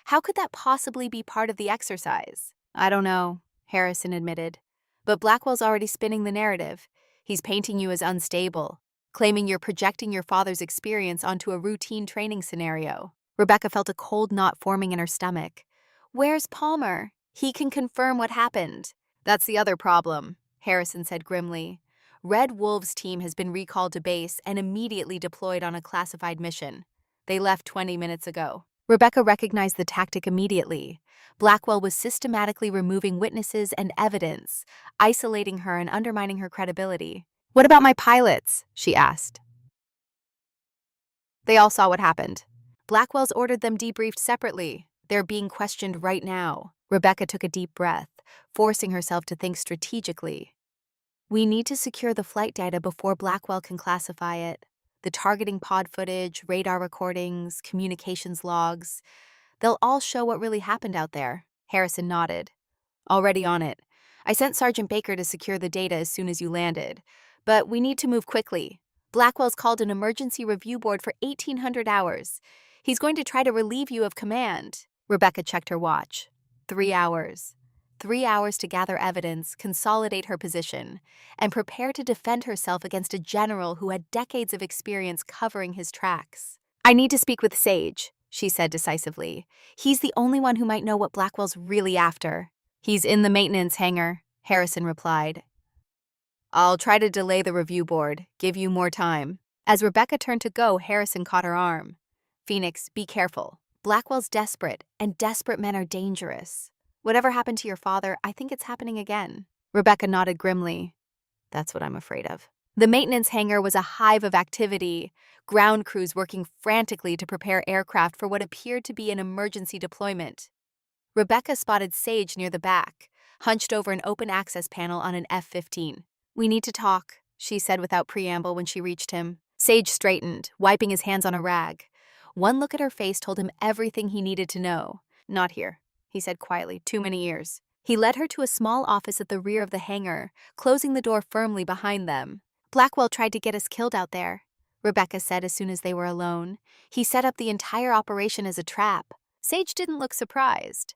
How could that possibly be part of the exercise?" "I don't know," Harrison admitted. "But Blackwell's already spinning the narrative. He's painting you as unstable, claiming you're projecting your father's experience onto a routine training scenario." Rebecca felt a cold knot forming in her stomach. "Where's Palmer? He can confirm what happened." "That's the other problem," Harrison said grimly. "Red Wolves' team has been recalled to base and immediately deployed on a classified mission. They left 20 minutes ago." Rebecca recognized the tactic immediately. Blackwell was systematically removing witnesses and evidence, isolating her and undermining her credibility. "What about my pilots?" she asked. "They all saw what happened. Blackwell's ordered them debriefed separately. They're being questioned right now." Rebecca took a deep breath, forcing herself to think strategically. "We need to secure the flight data before Blackwell can classify it. The targeting pod footage, radar recordings, communications logs. They'll all show what really happened out there." Harrison nodded. Already on it. I sent Sergeant Baker to secure the data as soon as you landed. But we need to move quickly. Blackwell's called an emergency review board for 1,800 hours. He's going to try to relieve you of command. Rebecca checked her watch. 3 hours. 3 hours to gather evidence, consolidate her position, and prepare to defend herself against a general who had decades of experience covering his tracks. I need to speak with Sage, she said decisively. He's the only one who might know what Blackwell's really after. He's in the maintenance hangar, Harrison replied. I'll try to delay the review board, give you more time. As Rebecca turned to go, Harrison caught her arm. Phoenix, be careful. Blackwell's desperate, and desperate men are dangerous. Whatever happened to your father, I think it's happening again. Rebecca nodded grimly. That's what I'm afraid of. The maintenance hangar was a hive of activity, ground crews working frantically to prepare aircraft for what appeared to be an emergency deployment. Rebecca spotted Sage near the back, hunched over an open access panel on an F-15. We need to talk, she said without preamble when she reached him. Sage straightened, wiping his hands on a rag. One look at her face told him everything he needed to know. Not here, he said quietly. Too many years. He led her to a small office at the rear of the hangar, closing the door firmly behind them. Blackwell tried to get us killed out there, Rebecca said as soon as they were alone. He set up the entire operation as a trap. Sage didn't look surprised.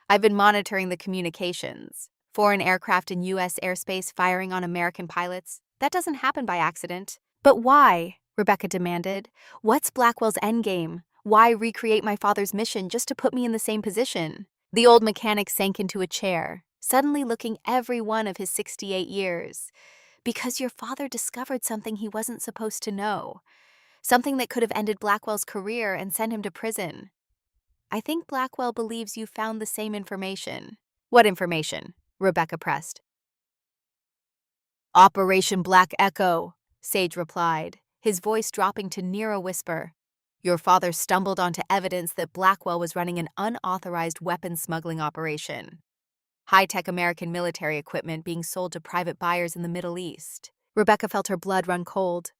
I've been monitoring the communications. Foreign aircraft in U.S. airspace firing on American pilots. That doesn't happen by accident. But why? Rebecca demanded. What's Blackwell's endgame? Why recreate my father's mission just to put me in the same position? The old mechanic sank into a chair, suddenly looking every one of his 68 years. Because your father discovered something he wasn't supposed to know. Something that could have ended Blackwell's career and sent him to prison. I think Blackwell believes you found the same information. What information? Rebecca pressed. Operation Black Echo, Sage replied, his voice dropping to near a whisper. Your father stumbled onto evidence that Blackwell was running an unauthorized weapons smuggling operation. High-tech American military equipment being sold to private buyers in the Middle East. Rebecca felt her blood run cold.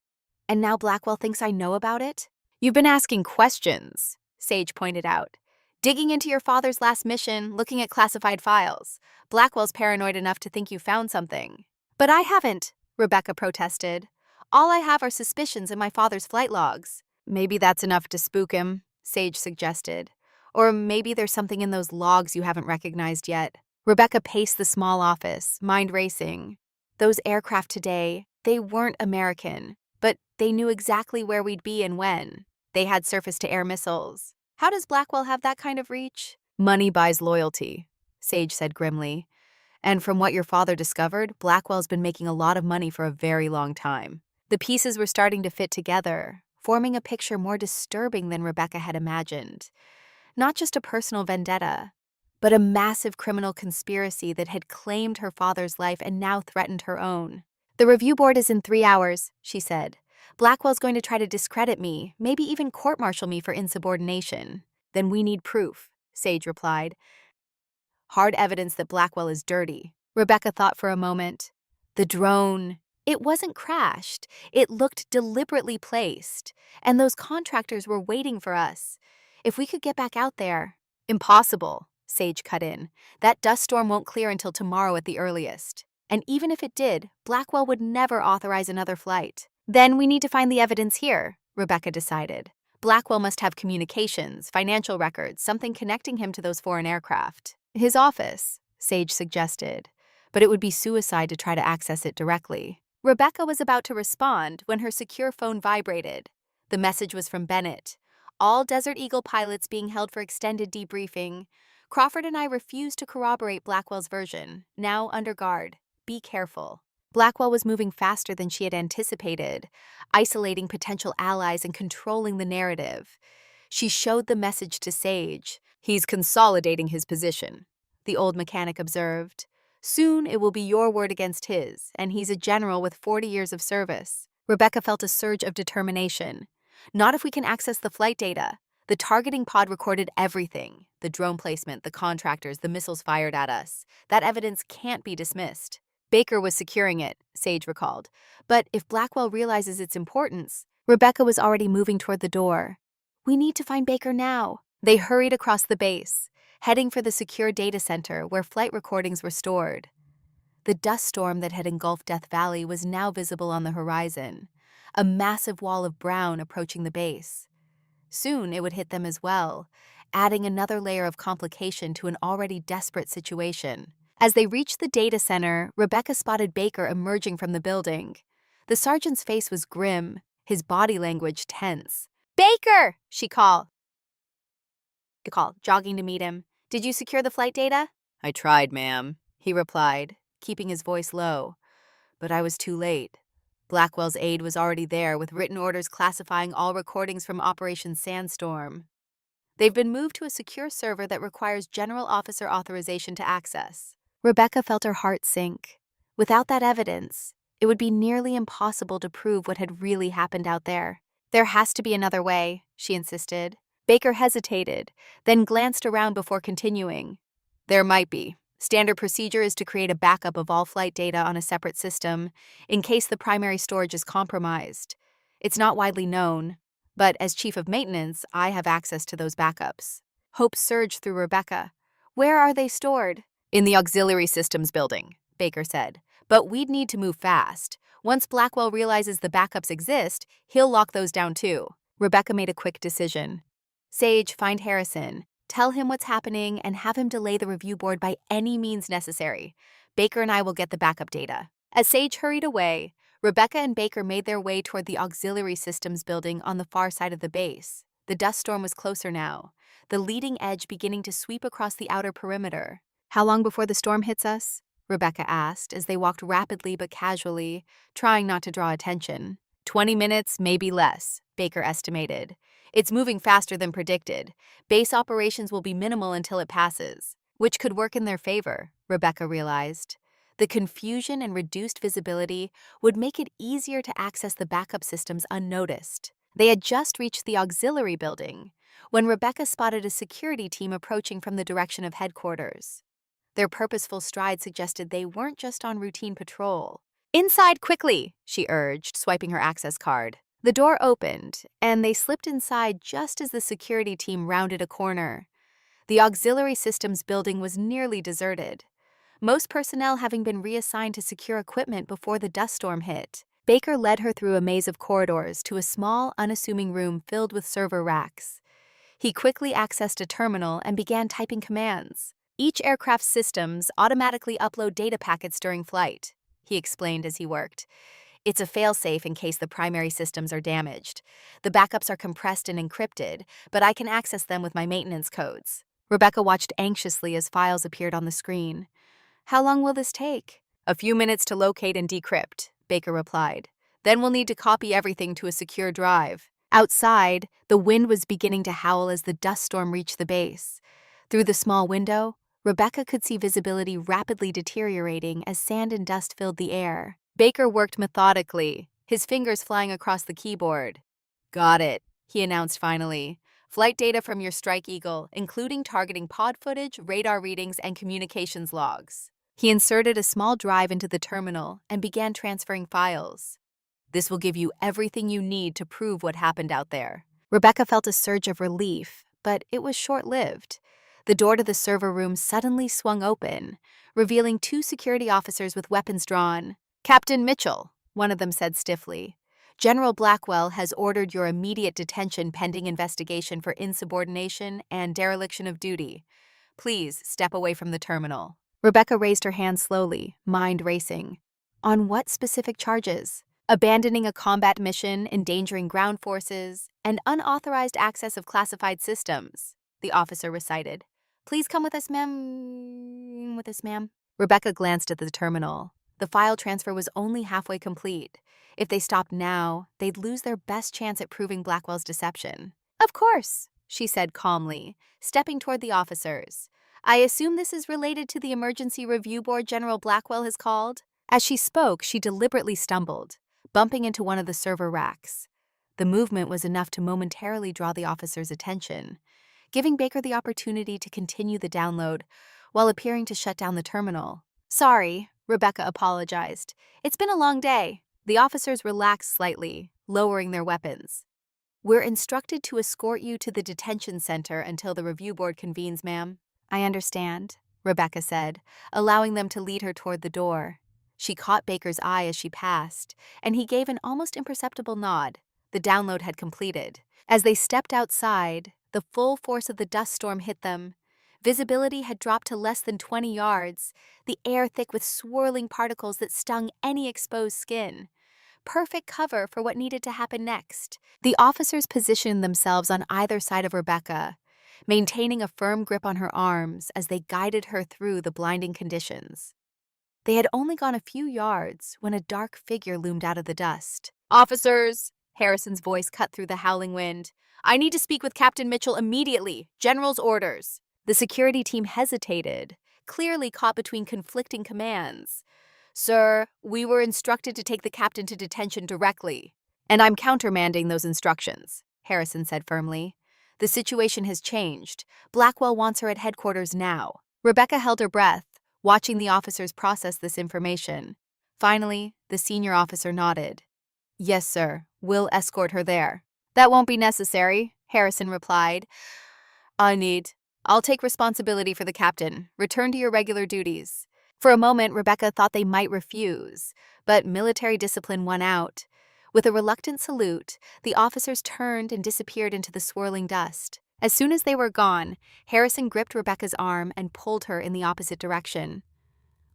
And now Blackwell thinks I know about it? You've been asking questions, Sage pointed out. Digging into your father's last mission, looking at classified files. Blackwell's paranoid enough to think you found something. But I haven't, Rebecca protested. All I have are suspicions in my father's flight logs. Maybe that's enough to spook him, Sage suggested. Or maybe there's something in those logs you haven't recognized yet. Rebecca paced the small office, mind racing. Those aircraft today, they weren't American, but they knew exactly where we'd be and when. They had surface-to-air missiles. How does Blackwell have that kind of reach? Money buys loyalty, Sage said grimly. And from what your father discovered, Blackwell's been making a lot of money for a very long time. The pieces were starting to fit together, forming a picture more disturbing than Rebecca had imagined. Not just a personal vendetta, but a massive criminal conspiracy that had claimed her father's life and now threatened her own. The review board is in 3 hours, she said. Blackwell's going to try to discredit me, maybe even court-martial me for insubordination. Then we need proof, Sage replied. Hard evidence that Blackwell is dirty. Rebecca thought for a moment. The drone. It wasn't crashed. It looked deliberately placed. And those contractors were waiting for us. If we could get back out there. Impossible, Sage cut in. That dust storm won't clear until tomorrow at the earliest. And even if it did, Blackwell would never authorize another flight. Then we need to find the evidence here, Rebecca decided. Blackwell must have communications, financial records, something connecting him to those foreign aircraft. His office, Sage suggested, but it would be suicide to try to access it directly. Rebecca was about to respond when her secure phone vibrated. The message was from Bennett. All Desert Eagle pilots being held for extended debriefing. Crawford and I refuse to corroborate Blackwell's version. Now under guard. Be careful. Blackwell was moving faster than she had anticipated, isolating potential allies and controlling the narrative. She showed the message to Sage. He's consolidating his position, the old mechanic observed. Soon it will be your word against his, and he's a general with 40 years of service. Rebecca felt a surge of determination. Not if we can access the flight data. The targeting pod recorded everything. The drone placement, the contractors, the missiles fired at us. That evidence can't be dismissed. Baker was securing it, Sage recalled. But if Blackwell realizes its importance, Rebecca was already moving toward the door. We need to find Baker now. They hurried across the base, heading for the secure data center where flight recordings were stored. The dust storm that had engulfed Death Valley was now visible on the horizon, a massive wall of brown approaching the base. Soon it would hit them as well, adding another layer of complication to an already desperate situation. As they reached the data center, Rebecca spotted Baker emerging from the building. The sergeant's face was grim, his body language tense. "Baker!" she called, jogging to meet him. "Did you secure the flight data?" "I tried, ma'am," he replied, keeping his voice low. "But I was too late. Blackwell's aide was already there with written orders classifying all recordings from Operation Sandstorm. They've been moved to a secure server that requires general officer authorization to access." Rebecca felt her heart sink. Without that evidence, it would be nearly impossible to prove what had really happened out there. "There has to be another way," she insisted. Baker hesitated, then glanced around before continuing. "There might be. Standard procedure is to create a backup of all flight data on a separate system, in case the primary storage is compromised. It's not widely known, but as chief of maintenance, I have access to those backups." Hope surged through Rebecca. "Where are they stored?" "In the auxiliary systems building," Baker said. "But we'd need to move fast. Once Blackwell realizes the backups exist, he'll lock those down too." Rebecca made a quick decision. "Sage, find Harrison. Tell him what's happening and have him delay the review board by any means necessary. Baker and I will get the backup data." As Sage hurried away, Rebecca and Baker made their way toward the auxiliary systems building on the far side of the base. The dust storm was closer now, the leading edge beginning to sweep across the outer perimeter. "How long before the storm hits us?" Rebecca asked as they walked rapidly but casually, trying not to draw attention. 20 minutes, maybe less, Baker estimated. "It's moving faster than predicted. Base operations will be minimal until it passes." Which could work in their favor, Rebecca realized. The confusion and reduced visibility would make it easier to access the backup systems unnoticed. They had just reached the auxiliary building when Rebecca spotted a security team approaching from the direction of headquarters. Their purposeful stride suggested they weren't just on routine patrol. "Inside quickly," she urged, swiping her access card. The door opened, and they slipped inside just as the security team rounded a corner. The auxiliary systems building was nearly deserted, most personnel having been reassigned to secure equipment before the dust storm hit. Baker led her through a maze of corridors to a small, unassuming room filled with server racks. He quickly accessed a terminal and began typing commands. "Each aircraft's systems automatically upload data packets during flight," he explained as he worked. "It's a failsafe in case the primary systems are damaged. The backups are compressed and encrypted, but I can access them with my maintenance codes." Rebecca watched anxiously as files appeared on the screen. "How long will this take?" "A few minutes to locate and decrypt," Baker replied. "Then we'll need to copy everything to a secure drive." Outside, the wind was beginning to howl as the dust storm reached the base. Through the small window, Rebecca could see visibility rapidly deteriorating as sand and dust filled the air. Baker worked methodically, his fingers flying across the keyboard. "Got it," he announced finally. "Flight data from your Strike Eagle, including targeting pod footage, radar readings, and communications logs." He inserted a small drive into the terminal and began transferring files. "This will give you everything you need to prove what happened out there." Rebecca felt a surge of relief, but it was short-lived. The door to the server room suddenly swung open, revealing 2 security officers with weapons drawn. "Captain Mitchell," one of them said stiffly, "General Blackwell has ordered your immediate detention pending investigation for insubordination and dereliction of duty. Please step away from the terminal." Rebecca raised her hand slowly, mind racing. "On what specific charges?" "Abandoning a combat mission, endangering ground forces, and unauthorized access of classified systems," the officer recited. "Please come with us, ma'am." Rebecca glanced at the terminal. The file transfer was only halfway complete. If they stopped now, they'd lose their best chance at proving Blackwell's deception. "Of course," she said calmly, stepping toward the officers. "I assume this is related to the emergency review board General Blackwell has called?" As she spoke, she deliberately stumbled, bumping into one of the server racks. The movement was enough to momentarily draw the officer's attention, giving Baker the opportunity to continue the download while appearing to shut down the terminal. "Sorry," Rebecca apologized. "It's been a long day." The officers relaxed slightly, lowering their weapons. "We're instructed to escort you to the detention center until the review board convenes, ma'am." I understand, Rebecca said, allowing them to lead her toward the door. She caught Baker's eye as she passed, and he gave an almost imperceptible nod. The download had completed. As they stepped outside, the full force of the dust storm hit them. Visibility had dropped to less than 20 yards, the air thick with swirling particles that stung any exposed skin. Perfect cover for what needed to happen next. The officers positioned themselves on either side of Rebecca, maintaining a firm grip on her arms as they guided her through the blinding conditions. They had only gone a few yards when a dark figure loomed out of the dust. "Officers!" Harrison's voice cut through the howling wind. "I need to speak with Captain Mitchell immediately. General's orders." The security team hesitated, clearly caught between conflicting commands. "Sir, we were instructed to take the captain to detention directly." "And I'm countermanding those instructions," Harrison said firmly. "The situation has changed. Blackwell wants her at headquarters now." Rebecca held her breath, watching the officers process this information. Finally, the senior officer nodded. "Yes, sir. We'll escort her there." "That won't be necessary," Harrison replied. I'll take responsibility for the captain. Return to your regular duties." For a moment, Rebecca thought they might refuse, but military discipline won out. With a reluctant salute, the officers turned and disappeared into the swirling dust. As soon as they were gone, Harrison gripped Rebecca's arm and pulled her in the opposite direction.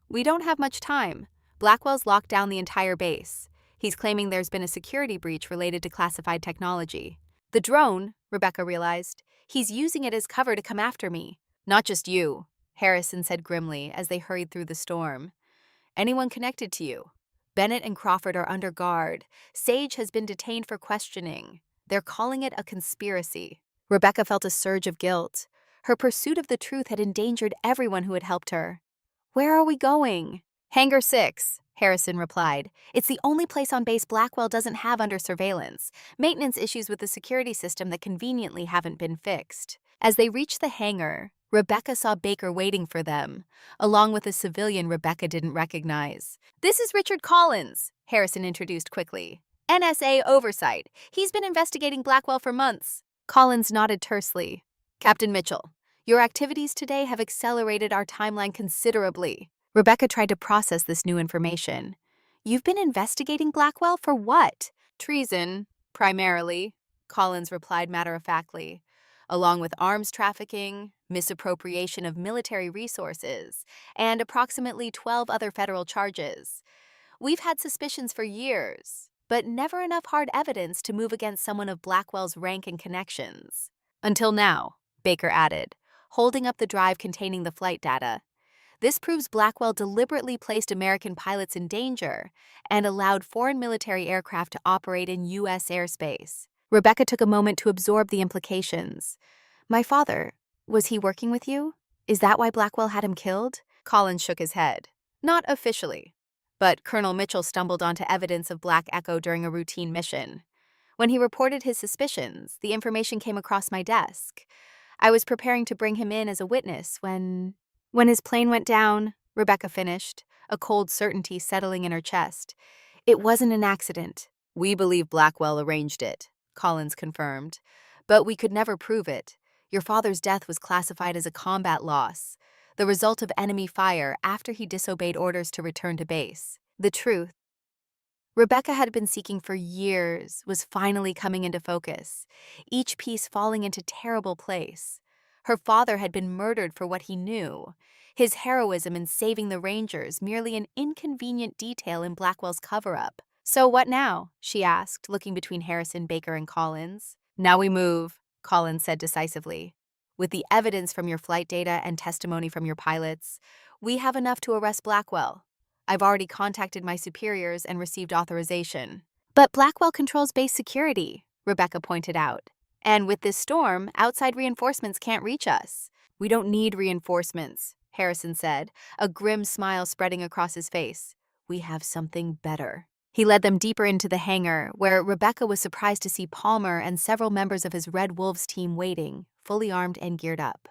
"We don't have much time. Blackwell's locked down the entire base. He's claiming there's been a security breach related to classified technology. The drone," Rebecca realized, "he's using it as cover to come after me." "Not just you," Harrison said grimly as they hurried through the storm. "Anyone connected to you. Bennett and Crawford are under guard. Sage has been detained for questioning. They're calling it a conspiracy." Rebecca felt a surge of guilt. Her pursuit of the truth had endangered everyone who had helped her. "Where are we going?" "Hangar 6, Harrison replied. "It's the only place on base Blackwell doesn't have under surveillance. Maintenance issues with the security system that conveniently haven't been fixed." As they reached the hangar, Rebecca saw Baker waiting for them, along with a civilian Rebecca didn't recognize. "This is Richard Collins," Harrison introduced quickly. "NSA oversight. He's been investigating Blackwell for months." Collins nodded tersely. "Captain Mitchell, your activities today have accelerated our timeline considerably." Rebecca tried to process this new information. "You've been investigating Blackwell for what?" "Treason, primarily," Collins replied matter-of-factly, "along with arms trafficking, misappropriation of military resources, and approximately 12 other federal charges. We've had suspicions for years, but never enough hard evidence to move against someone of Blackwell's rank and connections." "Until now," Baker added, holding up the drive containing the flight data. "This proves Blackwell deliberately placed American pilots in danger and allowed foreign military aircraft to operate in U.S. airspace." Rebecca took a moment to absorb the implications. "My father, was he working with you? Is that why Blackwell had him killed?" Collins shook his head. "Not officially. But Colonel Mitchell stumbled onto evidence of Black Echo during a routine mission. When he reported his suspicions, the information came across my desk. I was preparing to bring him in as a witness when his plane went down," Rebecca finished, a cold certainty settling in her chest. "It wasn't an accident." "We believe Blackwell arranged it," Collins confirmed. "But we could never prove it. Your father's death was classified as a combat loss, the result of enemy fire after he disobeyed orders to return to base." The truth Rebecca had been seeking for years was finally coming into focus, each piece falling into terrible place. Her father had been murdered for what he knew. His heroism in saving the Rangers merely an inconvenient detail in Blackwell's cover-up. "So what now?" she asked, looking between Harrison, Baker, and Collins. "Now we move," Collins said decisively. "With the evidence from your flight data and testimony from your pilots, we have enough to arrest Blackwell. I've already contacted my superiors and received authorization." "But Blackwell controls base security," Rebecca pointed out. "And with this storm, outside reinforcements can't reach us." "We don't need reinforcements," Harrison said, a grim smile spreading across his face. "We have something better." He led them deeper into the hangar, where Rebecca was surprised to see Palmer and several members of his Red Wolves team waiting, fully armed and geared up.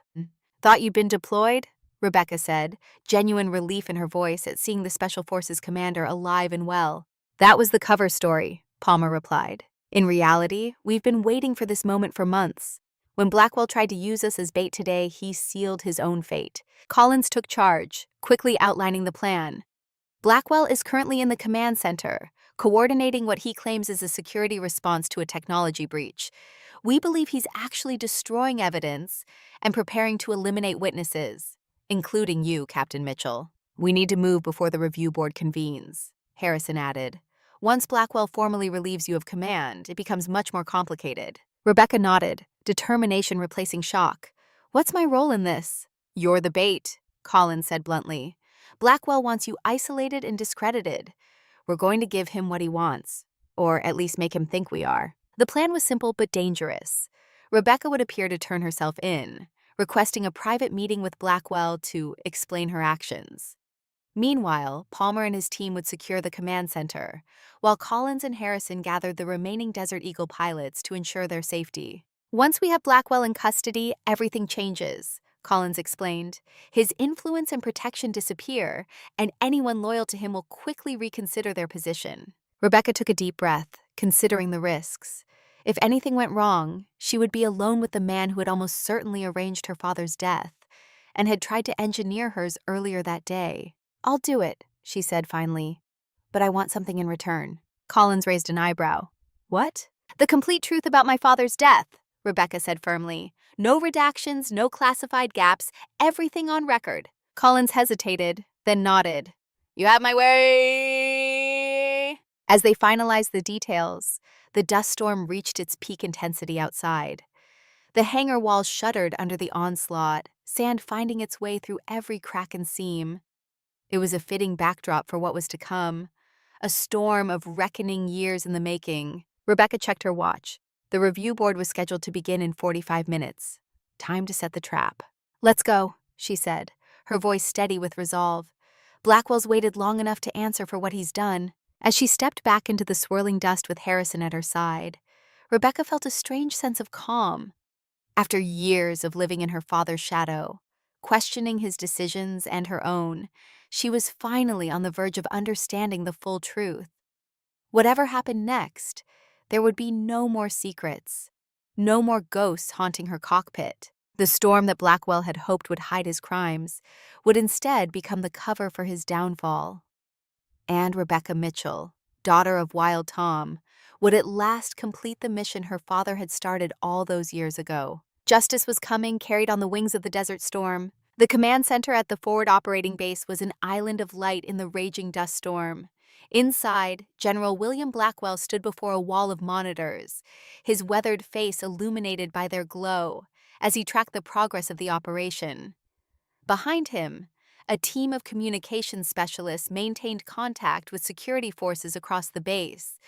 "Thought you'd been deployed?" Rebecca said, genuine relief in her voice at seeing the Special Forces commander alive and well. "That was the cover story," Palmer replied. "In reality, we've been waiting for this moment for months. When Blackwell tried to use us as bait today, he sealed his own fate. Collins took charge, quickly outlining the plan. Blackwell is currently in the command center, coordinating what he claims is a security response to a technology breach. We believe he's actually destroying evidence and preparing to eliminate witnesses, including you, Captain Mitchell. We need to move before the review board convenes, Harrison added. Once Blackwell formally relieves you of command, it becomes much more complicated. Rebecca nodded, determination replacing shock. What's my role in this? You're the bait, Collins said bluntly. Blackwell wants you isolated and discredited. We're going to give him what he wants, or at least make him think we are. The plan was simple but dangerous. Rebecca would appear to turn herself in, requesting a private meeting with Blackwell to explain her actions. Meanwhile, Palmer and his team would secure the command center, while Collins and Harrison gathered the remaining Desert Eagle pilots to ensure their safety. Once we have Blackwell in custody, everything changes, Collins explained. His influence and protection disappear, and anyone loyal to him will quickly reconsider their position. Rebecca took a deep breath, considering the risks. If anything went wrong, she would be alone with the man who had almost certainly arranged her father's death, and had tried to engineer hers earlier that day. I'll do it, she said finally, but I want something in return. Collins raised an eyebrow. What? The complete truth about my father's death, Rebecca said firmly. No redactions, no classified gaps, everything on record. Collins hesitated, then nodded. You have my way. As they finalized the details, the dust storm reached its peak intensity outside. The hangar walls shuddered under the onslaught, sand finding its way through every crack and seam. It was a fitting backdrop for what was to come, a storm of reckoning years in the making. Rebecca checked her watch. The review board was scheduled to begin in 45 minutes. Time to set the trap. Let's go, she said, her voice steady with resolve. Blackwell's waited long enough to answer for what he's done. As she stepped back into the swirling dust with Harrison at her side, Rebecca felt a strange sense of calm. After years of living in her father's shadow, questioning his decisions and her own, she was finally on the verge of understanding the full truth. Whatever happened next, there would be no more secrets, no more ghosts haunting her cockpit. The storm that Blackwell had hoped would hide his crimes would instead become the cover for his downfall. And Rebecca Mitchell, daughter of Wild Tom, would at last complete the mission her father had started all those years ago. Justice was coming, carried on the wings of the desert storm. The command center at the forward operating base was an island of light in the raging dust storm. Inside, General William Blackwell stood before a wall of monitors, his weathered face illuminated by their glow, as he tracked the progress of the operation. Behind him, a team of communications specialists maintained contact with security forces across the base,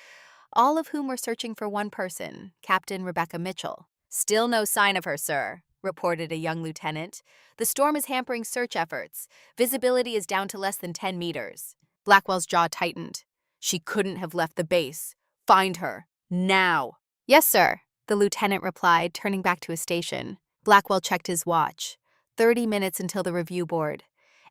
all of whom were searching for one person, Captain Rebecca Mitchell. Still no sign of her, sir, reported a young lieutenant. The storm is hampering search efforts. Visibility is down to less than 10 meters. Blackwell's jaw tightened. She couldn't have left the base. Find her. Now. Yes, sir, the lieutenant replied, turning back to his station. Blackwell checked his watch. 30 minutes until the review board.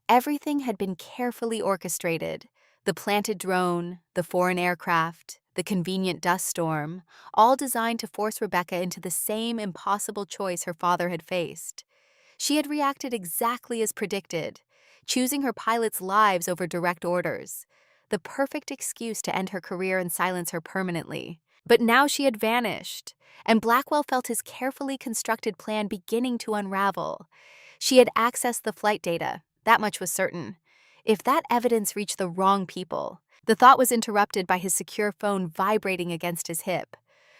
Everything had been carefully orchestrated. The planted drone, the foreign aircraft, the convenient dust storm, all designed to force Rebecca into the same impossible choice her father had faced. She had reacted exactly as predicted, choosing her pilots' lives over direct orders, the perfect excuse to end her career and silence her permanently. But now she had vanished, and Blackwell felt his carefully constructed plan beginning to unravel. She had accessed the flight data, that much was certain. If that evidence reached the wrong people, the thought was interrupted by his secure phone vibrating against his hip.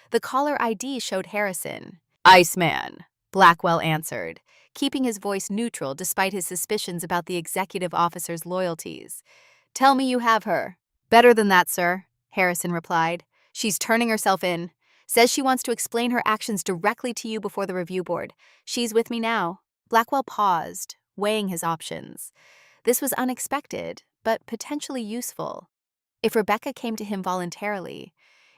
The caller ID showed Harrison. Iceman, Blackwell answered, keeping his voice neutral despite his suspicions about the executive officer's loyalties. Tell me you have her. Better than that, sir, Harrison replied. She's turning herself in. Says she wants to explain her actions directly to you before the review board. She's with me now. Blackwell paused, weighing his options. This was unexpected, but potentially useful. If Rebecca came to him voluntarily,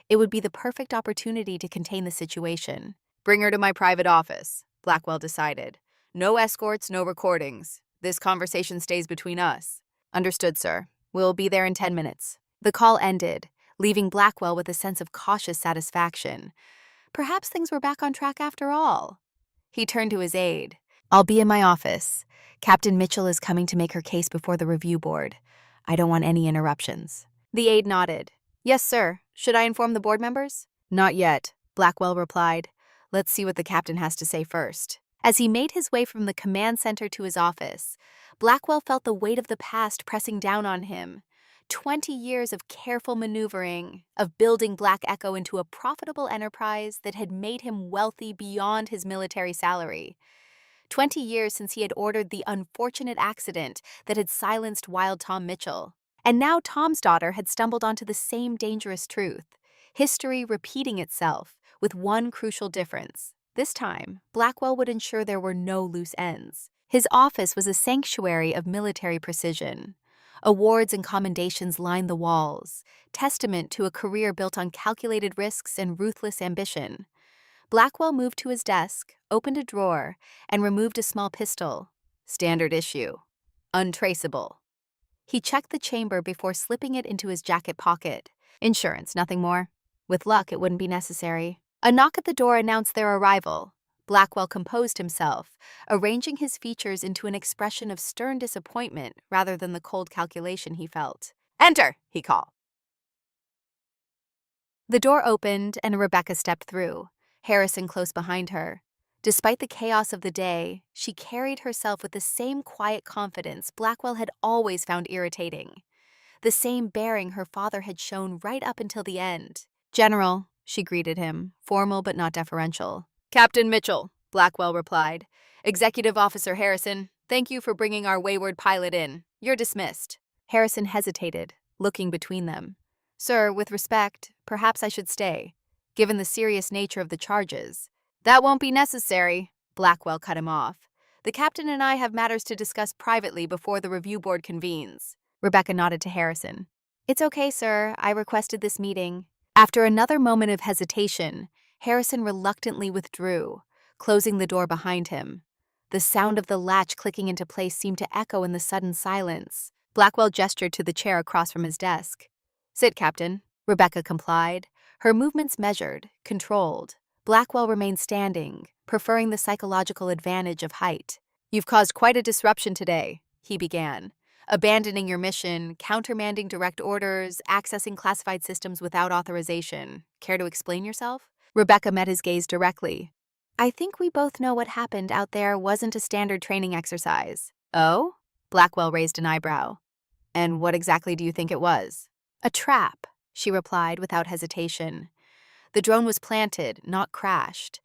it would be the perfect opportunity to contain the situation. Bring her to my private office, Blackwell decided. No escorts, no recordings. This conversation stays between us. Understood, sir. We'll be there in 10 minutes. The call ended, leaving Blackwell with a sense of cautious satisfaction. Perhaps things were back on track after all. He turned to his aide. I'll be in my office. Captain Mitchell is coming to make her case before the review board. I don't want any interruptions. The aide nodded. Yes, sir. Should I inform the board members? Not yet, Blackwell replied. Let's see what the captain has to say first. As he made his way from the command center to his office, Blackwell felt the weight of the past pressing down on him. 20 years of careful maneuvering, of building Black Echo into a profitable enterprise that had made him wealthy beyond his military salary. 20 years since he had ordered the unfortunate accident that had silenced Wild Tom Mitchell. And now Tom's daughter had stumbled onto the same dangerous truth. History repeating itself, with one crucial difference. This time, Blackwell would ensure there were no loose ends. His office was a sanctuary of military precision. Awards and commendations lined the walls, testament to a career built on calculated risks and ruthless ambition. Blackwell moved to his desk, opened a drawer, and removed a small pistol. Standard issue. Untraceable. He checked the chamber before slipping it into his jacket pocket. Insurance, nothing more. With luck, it wouldn't be necessary. A knock at the door announced their arrival. Blackwell composed himself, arranging his features into an expression of stern disappointment rather than the cold calculation he felt. Enter, he called. The door opened and Rebecca stepped through, Harrison close behind her. Despite the chaos of the day, she carried herself with the same quiet confidence Blackwell had always found irritating. The same bearing her father had shown right up until the end. General, she greeted him, formal but not deferential. Captain Mitchell, Blackwell replied. Executive Officer Harrison, thank you for bringing our wayward pilot in. You're dismissed. Harrison hesitated, looking between them. Sir, with respect, perhaps I should stay, given the serious nature of the charges. That won't be necessary, Blackwell cut him off. The captain and I have matters to discuss privately before the review board convenes. Rebecca nodded to Harrison. It's okay, sir. I requested this meeting. After another moment of hesitation, Harrison reluctantly withdrew, closing the door behind him. The sound of the latch clicking into place seemed to echo in the sudden silence. Blackwell gestured to the chair across from his desk. Sit, Captain. Rebecca complied, her movements measured, controlled. Blackwell remained standing, preferring the psychological advantage of height. You've caused quite a disruption today, he began. Abandoning your mission, countermanding direct orders, accessing classified systems without authorization. Care to explain yourself? Rebecca met his gaze directly. I think we both know what happened out there wasn't a standard training exercise. Oh? Blackwell raised an eyebrow. And what exactly do you think it was? A trap, she replied without hesitation. The drone was planted, not crashed.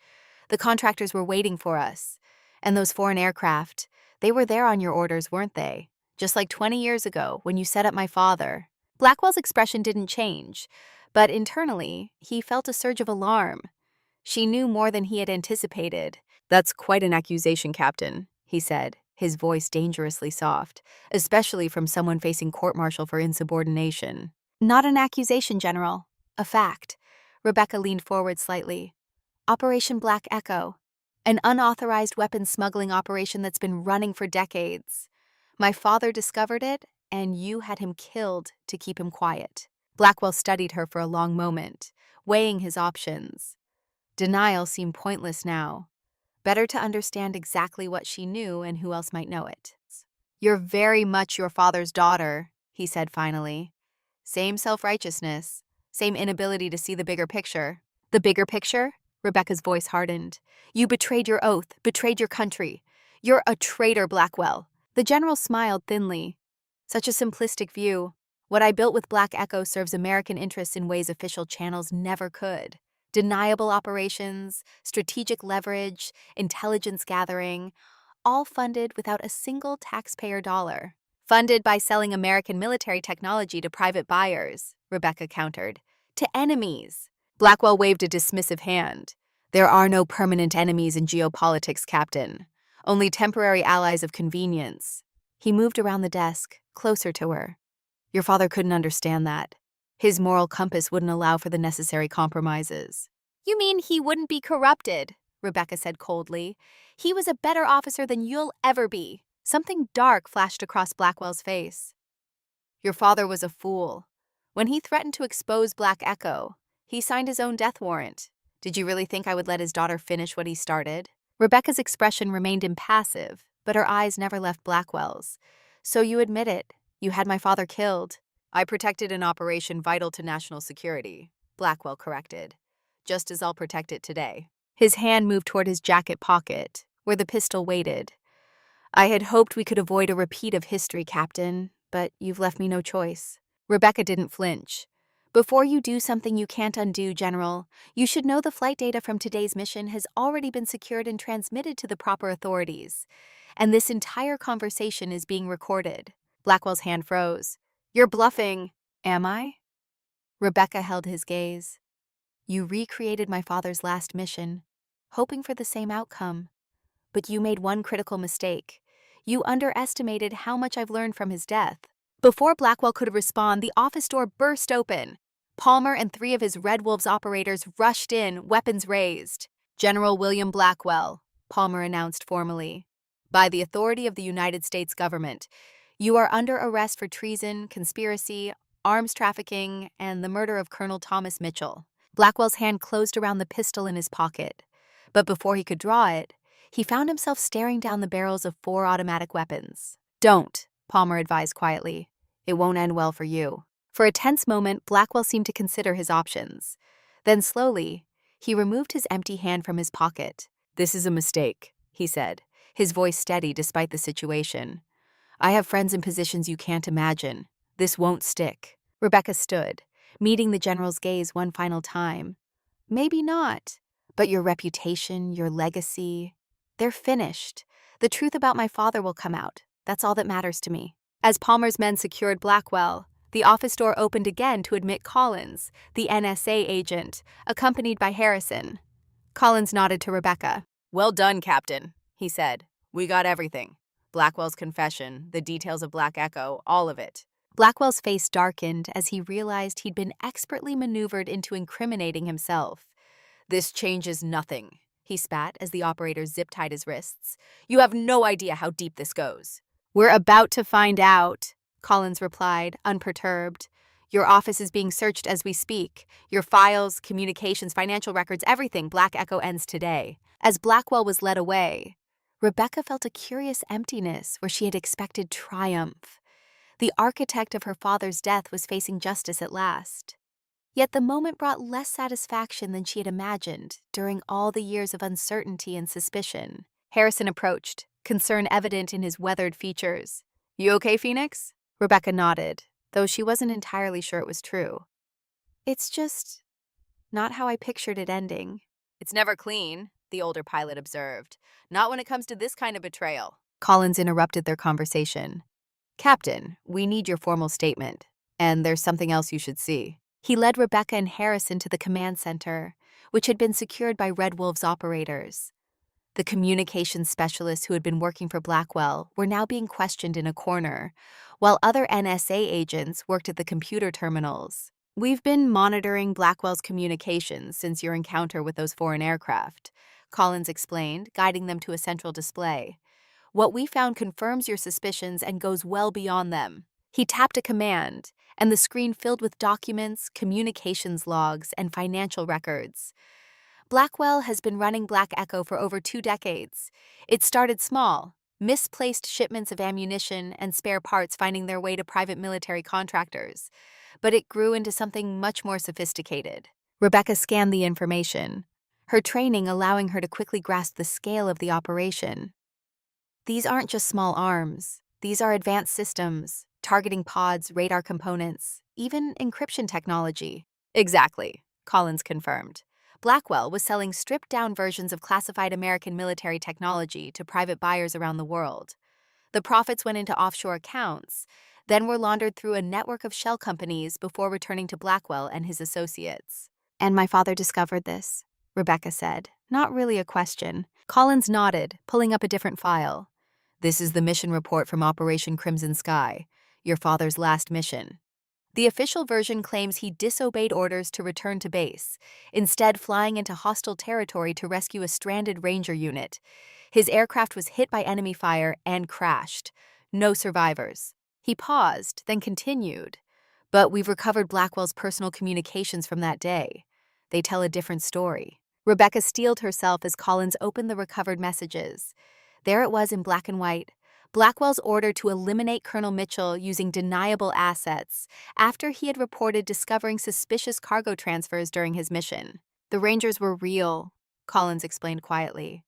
The contractors were waiting for us. And those foreign aircraft, they were there on your orders, weren't they? Just like 20 years ago, when you set up my father. Blackwell's expression didn't change, but internally, he felt a surge of alarm. She knew more than he had anticipated. That's quite an accusation, Captain, he said, his voice dangerously soft, especially from someone facing court-martial for insubordination. Not an accusation, General. A fact. Rebecca leaned forward slightly. Operation Black Echo. An unauthorized weapons smuggling operation that's been running for decades. My father discovered it, and you had him killed to keep him quiet. Blackwell studied her for a long moment, weighing his options. Denial seemed pointless now. Better to understand exactly what she knew and who else might know it. You're very much your father's daughter, he said finally. Same self-righteousness, same inability to see the bigger picture. The bigger picture? Rebecca's voice hardened. You betrayed your oath, betrayed your country. You're a traitor, Blackwell. The general smiled thinly. Such a simplistic view. What I built with Black Echo serves American interests in ways official channels never could. Deniable operations, strategic leverage, intelligence gathering, all funded without a single taxpayer dollar. Funded by selling American military technology to private buyers, Rebecca countered. To enemies. Blackwell waved a dismissive hand. There are no permanent enemies in geopolitics, Captain. Only temporary allies of convenience. He moved around the desk, closer to her. Your father couldn't understand that. His moral compass wouldn't allow for the necessary compromises. You mean he wouldn't be corrupted? Rebecca said coldly. He was a better officer than you'll ever be. Something dark flashed across Blackwell's face. Your father was a fool. When he threatened to expose Black Echo, he signed his own death warrant. Did you really think I would let his daughter finish what he started? Rebecca's expression remained impassive, but her eyes never left Blackwell's. "So you admit it. You had my father killed." "I protected an operation vital to national security," Blackwell corrected. "Just as I'll protect it today." His hand moved toward his jacket pocket, where the pistol waited. "I had hoped we could avoid a repeat of history, Captain, but you've left me no choice." Rebecca didn't flinch. "Before you do something you can't undo, General, you should know the flight data from today's mission has already been secured and transmitted to the proper authorities. And this entire conversation is being recorded." Blackwell's hand froze. "You're bluffing." "Am I?" Rebecca held his gaze. "You recreated my father's last mission, hoping for the same outcome. But you made one critical mistake. You underestimated how much I've learned from his death." Before Blackwell could respond, the office door burst open. Palmer and 3 of his Red Wolves operators rushed in, weapons raised. "General William Blackwell," Palmer announced formally. "By the authority of the United States government, you are under arrest for treason, conspiracy, arms trafficking, and the murder of Colonel Thomas Mitchell." Blackwell's hand closed around the pistol in his pocket. But before he could draw it, he found himself staring down the barrels of 4 automatic weapons. "Don't," Palmer advised quietly. "It won't end well for you." For a tense moment, Blackwell seemed to consider his options. Then slowly, he removed his empty hand from his pocket. "This is a mistake," he said, his voice steady despite the situation. "I have friends in positions you can't imagine. This won't stick." Rebecca stood, meeting the general's gaze one final time. "Maybe not, but your reputation, your legacy, they're finished. The truth about my father will come out. That's all that matters to me." As Palmer's men secured Blackwell, the office door opened again to admit Collins, the NSA agent, accompanied by Harrison. Collins nodded to Rebecca. "Well done, Captain," he said. "We got everything. Blackwell's confession, the details of Black Echo, all of it." Blackwell's face darkened as he realized he'd been expertly maneuvered into incriminating himself. "This changes nothing," he spat as the operator zip-tied his wrists. "You have no idea how deep this goes." "We're about to find out," Collins replied, unperturbed. "Your office is being searched as we speak. Your files, communications, financial records, everything. Black Echo ends today." As Blackwell was led away, Rebecca felt a curious emptiness where she had expected triumph. The architect of her father's death was facing justice at last. Yet the moment brought less satisfaction than she had imagined during all the years of uncertainty and suspicion. Harrison approached, concern evident in his weathered features. "You okay, Phoenix?" Rebecca nodded, though she wasn't entirely sure it was true. "It's just not how I pictured it ending." "It's never clean," the older pilot observed. "Not when it comes to this kind of betrayal." Collins interrupted their conversation. "Captain, we need your formal statement, and there's something else you should see." He led Rebecca and Harrison to the command center, which had been secured by Red Wolves operators. The communications specialists who had been working for Blackwell were now being questioned in a corner, while other NSA agents worked at the computer terminals. "We've been monitoring Blackwell's communications since your encounter with those foreign aircraft," Collins explained, guiding them to a central display. "What we found confirms your suspicions and goes well beyond them." He tapped a command, and the screen filled with documents, communications logs, and financial records. Blackwell has been running Black Echo for over 2 decades. It started small, misplaced shipments of ammunition and spare parts finding their way to private military contractors. But it grew into something much more sophisticated. Rebecca scanned the information, her training allowing her to quickly grasp the scale of the operation. "These aren't just small arms. These are advanced systems, targeting pods, radar components, even encryption technology." "Exactly," Collins confirmed. Blackwell was selling stripped-down versions of classified American military technology to private buyers around the world. The profits went into offshore accounts, then were laundered through a network of shell companies before returning to Blackwell and his associates. "And my father discovered this," Rebecca said, not really a question. Collins nodded, pulling up a different file. "This is the mission report from Operation Crimson Sky, your father's last mission." The official version claims he disobeyed orders to return to base, instead flying into hostile territory to rescue a stranded Ranger unit. His aircraft was hit by enemy fire and crashed. No survivors. He paused, then continued. "But we've recovered Blackwell's personal communications from that day. They tell a different story." Rebecca steeled herself as Collins opened the recovered messages. There it was in black and white. Blackwell's order to eliminate Colonel Mitchell using deniable assets after he had reported discovering suspicious cargo transfers during his mission. The Rangers were real, Collins explained quietly.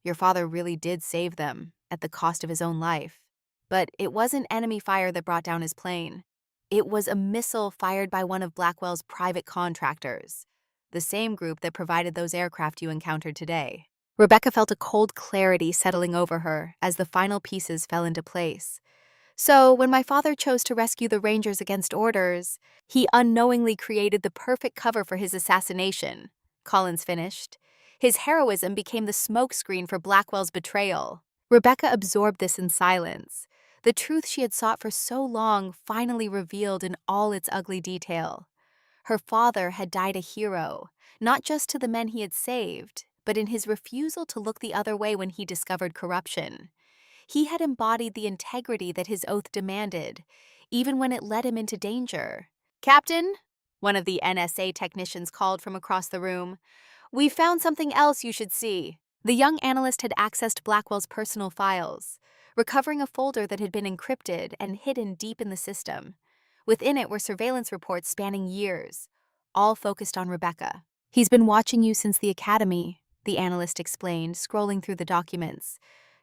Your father really did save them, at the cost of his own life. But it wasn't enemy fire that brought down his plane. It was a missile fired by one of Blackwell's private contractors, the same group that provided those aircraft you encountered today. Rebecca felt a cold clarity settling over her as the final pieces fell into place. So, when my father chose to rescue the Rangers against orders, he unknowingly created the perfect cover for his assassination, Collins finished. His heroism became the smokescreen for Blackwell's betrayal. Rebecca absorbed this in silence. The truth she had sought for so long finally revealed in all its ugly detail. Her father had died a hero, not just to the men he had saved, but in his refusal to look the other way when he discovered corruption. He had embodied the integrity that his oath demanded, even when it led him into danger. "Captain," one of the NSA technicians called from across the room, "we found something else you should see." The young analyst had accessed Blackwell's personal files, recovering a folder that had been encrypted and hidden deep in the system. Within it were surveillance reports spanning years, all focused on Rebecca. "He's been watching you since the academy," the analyst explained, scrolling through the documents.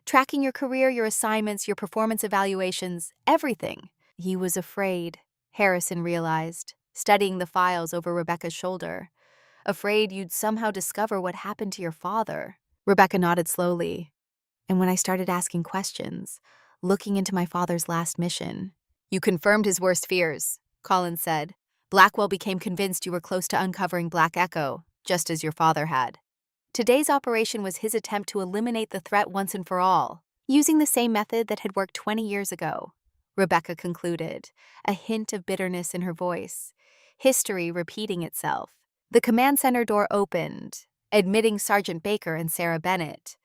"Tracking your career, your assignments, your performance evaluations, everything." He was afraid, Harrison realized, studying the files over Rebecca's shoulder. "Afraid you'd somehow discover what happened to your father." Rebecca nodded slowly. "And when I started asking questions, looking into my father's last mission." "You confirmed his worst fears," Collins said. "Blackwell became convinced you were close to uncovering Black Echo, just as your father had. Today's operation was his attempt to eliminate the threat once and for all, using the same method that had worked 20 years ago," Rebecca concluded, a hint of bitterness in her voice. History repeating itself. The command center door opened, admitting Sergeant Baker and Sarah Bennett.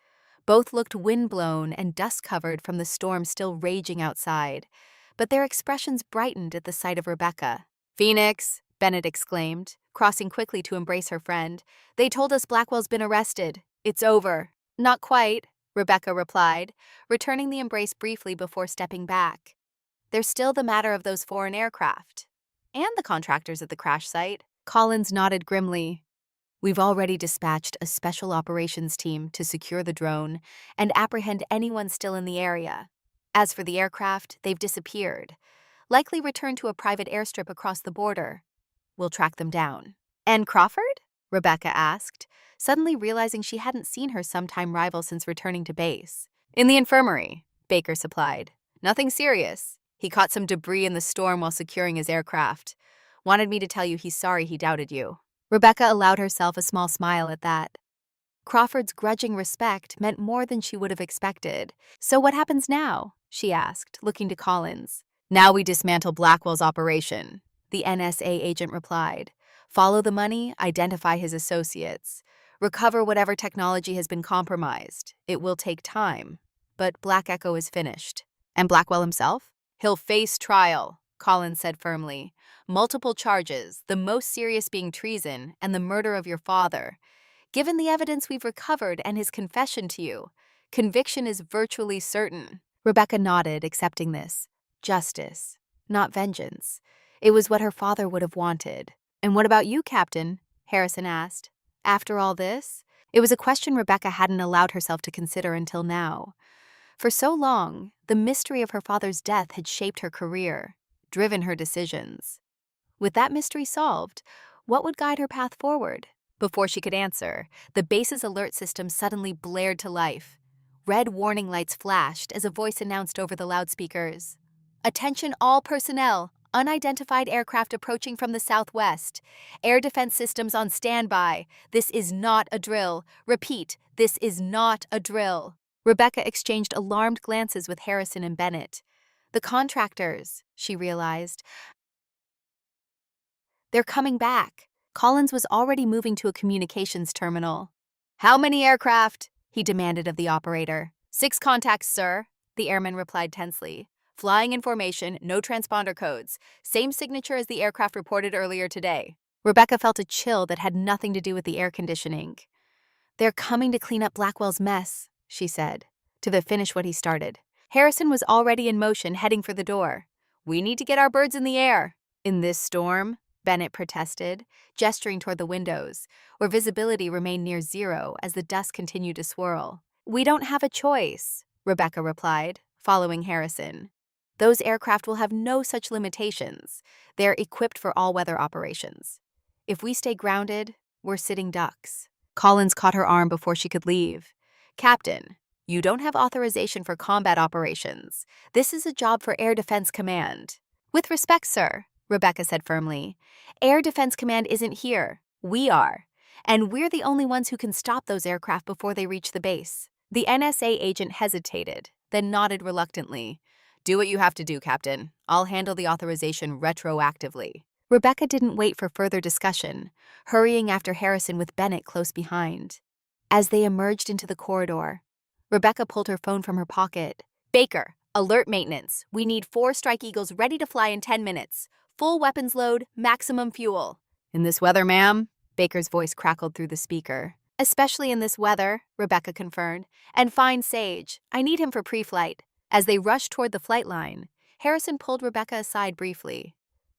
Both looked windblown and dust-covered from the storm still raging outside, but their expressions brightened at the sight of Rebecca. "Phoenix," Bennett exclaimed, crossing quickly to embrace her friend. "They told us Blackwell's been arrested. It's over." "Not quite," Rebecca replied, returning the embrace briefly before stepping back. "There's still the matter of those foreign aircraft. And the contractors at the crash site." Collins nodded grimly. "We've already dispatched a special operations team to secure the drone and apprehend anyone still in the area. As for the aircraft, they've disappeared, likely returned to a private airstrip across the border. We'll track them down." "And Crawford?" Rebecca asked, suddenly realizing she hadn't seen her sometime rival since returning to base. "In the infirmary," Baker supplied. "Nothing serious. He caught some debris in the storm while securing his aircraft. Wanted me to tell you he's sorry he doubted you." Rebecca allowed herself a small smile at that. Crawford's grudging respect meant more than she would have expected. "So what happens now?" she asked, looking to Collins. "Now we dismantle Blackwell's operation," the NSA agent replied. "Follow the money, identify his associates, recover whatever technology has been compromised. It will take time, but Black Echo is finished." "And Blackwell himself?" "He'll face trial," Collins said firmly. "Multiple charges, the most serious being treason and the murder of your father. Given the evidence we've recovered and his confession to you, conviction is virtually certain." Rebecca nodded, accepting this. Justice, not vengeance. It was what her father would have wanted. "And what about you, Captain?" Harrison asked. After all this? It was a question Rebecca hadn't allowed herself to consider until now. For so long, the mystery of her father's death had shaped her career, driven her decisions. With that mystery solved, what would guide her path forward? Before she could answer, the base's alert system suddenly blared to life. Red warning lights flashed as a voice announced over the loudspeakers. "Attention all personnel, unidentified aircraft approaching from the southwest. Air defense systems on standby. This is not a drill. Repeat, this is not a drill." Rebecca exchanged alarmed glances with Harrison and Bennett. "The contractors," she realized. "They're coming back." Collins was already moving to a communications terminal. "How many aircraft?" he demanded of the operator. "6 contacts, sir," the airman replied tensely. "Flying in formation, no transponder codes. Same signature as the aircraft reported earlier today." Rebecca felt a chill that had nothing to do with the air conditioning. "They're coming to clean up Blackwell's mess," she said, to finish what he started. Harrison was already in motion, heading for the door. "We need to get our birds in the air." "In this storm?" Bennett protested, gesturing toward the windows, where visibility remained near zero as the dust continued to swirl. "We don't have a choice," Rebecca replied, following Harrison. "Those aircraft will have no such limitations. They're equipped for all-weather operations. If we stay grounded, we're sitting ducks." Collins caught her arm before she could leave. "Captain, you don't have authorization for combat operations. This is a job for Air Defense Command." "With respect, sir," Rebecca said firmly, "Air Defense Command isn't here. We are. And we're the only ones who can stop those aircraft before they reach the base." The NSA agent hesitated, then nodded reluctantly. "Do what you have to do, Captain. I'll handle the authorization retroactively." Rebecca didn't wait for further discussion, hurrying after Harrison with Bennett close behind. As they emerged into the corridor, Rebecca pulled her phone from her pocket. "Baker, alert maintenance. We need 4 Strike Eagles ready to fly in 10 minutes. Full weapons load, maximum fuel." "In this weather, ma'am?" Baker's voice crackled through the speaker. "Especially in this weather," Rebecca confirmed. "And find Sage. I need him for pre-flight." As they rushed toward the flight line, Harrison pulled Rebecca aside briefly.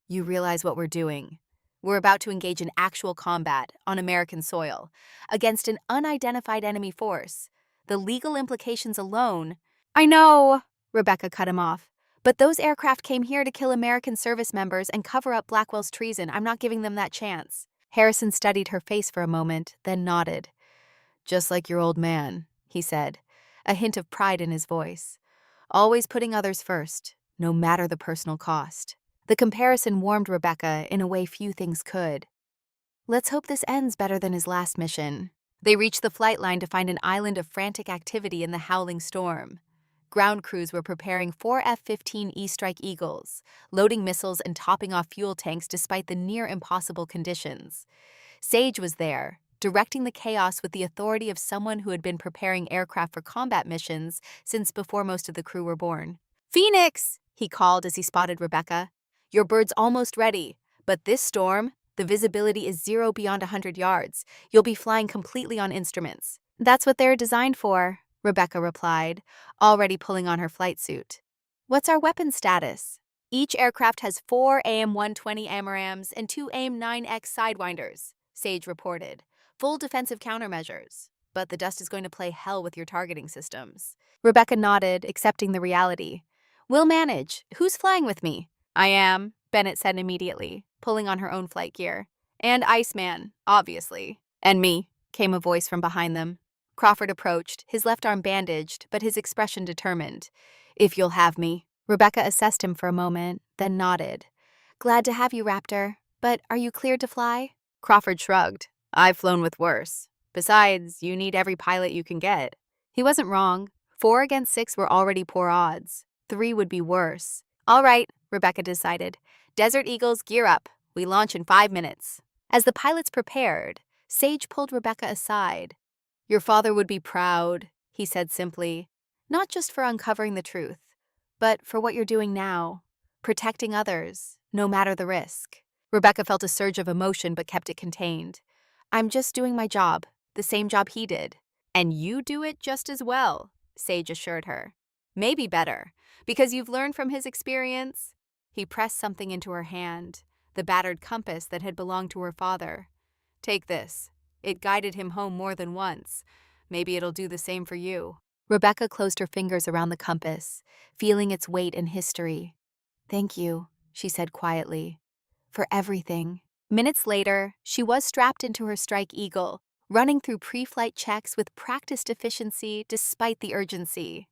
"You realize what we're doing. We're about to engage in actual combat on American soil against an unidentified enemy force. The legal implications alone—" "I know," Rebecca cut him off. "But those aircraft came here to kill American service members and cover up Blackwell's treason. I'm not giving them that chance." Harrison studied her face for a moment, then nodded. "Just like your old man," he said, a hint of pride in his voice. "Always putting others first, no matter the personal cost." The comparison warmed Rebecca in a way few things could. "Let's hope this ends better than his last mission." They reached the flight line to find an island of frantic activity in the howling storm. Ground crews were preparing 4 F-15E Strike Eagles, loading missiles and topping off fuel tanks despite the near-impossible conditions. Sage was there, directing the chaos with the authority of someone who had been preparing aircraft for combat missions since before most of the crew were born. "Phoenix!" he called as he spotted Rebecca. "Your bird's almost ready, but this storm, the visibility is 0 beyond 100 yards. You'll be flying completely on instruments." "That's what they're designed for," Rebecca replied, already pulling on her flight suit. "What's our weapon status?" "Each aircraft has 4 AIM-120 AMRAAMs and 2 AIM-9X Sidewinders," Sage reported. "Full defensive countermeasures. But the dust is going to play hell with your targeting systems." Rebecca nodded, accepting the reality. "We'll manage. Who's flying with me?" "I am," Bennett said immediately, pulling on her own flight gear. "And Iceman, obviously." "And me," came a voice from behind them. Crawford approached, his left arm bandaged, but his expression determined. "If you'll have me." Rebecca assessed him for a moment, then nodded. "Glad to have you, Raptor. But are you cleared to fly?" Crawford shrugged. "I've flown with worse. Besides, you need every pilot you can get." He wasn't wrong. 4 against 6 were already poor odds. 3 would be worse. "All right," Rebecca decided. "Desert Eagles, gear up. We launch in 5 minutes." As the pilots prepared, Sage pulled Rebecca aside. "Your father would be proud," he said simply. "Not just for uncovering the truth, but for what you're doing now, protecting others, no matter the risk." Rebecca felt a surge of emotion but kept it contained. "I'm just doing my job, the same job he did." "And you do it just as well," Sage assured her. "Maybe better, because you've learned from his experience." He pressed something into her hand, the battered compass that had belonged to her father. "Take this. It guided him home more than once. Maybe it'll do the same for you." Rebecca closed her fingers around the compass, feeling its weight in history. "Thank you," she said quietly, "for everything." Minutes later, she was strapped into her Strike Eagle, running through pre-flight checks with practiced efficiency despite the urgency.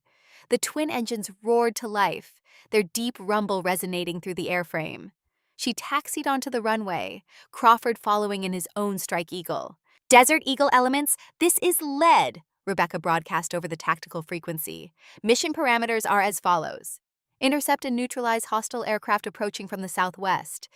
The twin engines roared to life, their deep rumble resonating through the airframe. She taxied onto the runway, Crawford following in his own Strike Eagle. "Desert Eagle elements, this is lead," Rebecca broadcast over the tactical frequency. "Mission parameters are as follows. Intercept and neutralize hostile aircraft approaching from the southwest.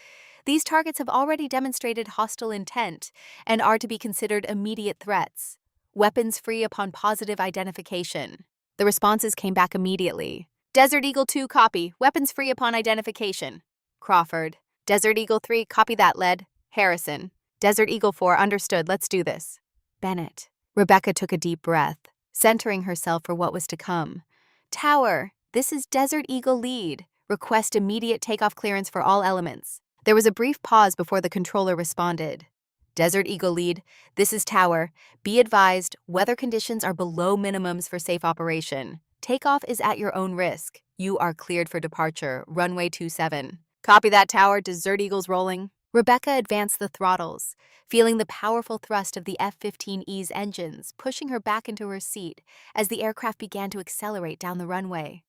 These targets have already demonstrated hostile intent and are to be considered immediate threats. Weapons free upon positive identification." The responses came back immediately. "Desert Eagle 2, copy. Weapons free upon identification." Crawford. "Desert Eagle 3, copy that, lead." Harrison. "Desert Eagle 4, understood. Let's do this." Bennett. Rebecca took a deep breath, centering herself for what was to come. Tower, this is Desert Eagle lead. Request immediate takeoff clearance for all elements. There was a brief pause before the controller responded. Desert Eagle lead, this is Tower. Be advised, weather conditions are below minimums for safe operation. Takeoff is at your own risk. You are cleared for departure. Runway 27. Copy that, Tower. Desert Eagle's rolling. Rebecca advanced the throttles, feeling the powerful thrust of the F-15E's engines, pushing her back into her seat as the aircraft began to accelerate down the runway.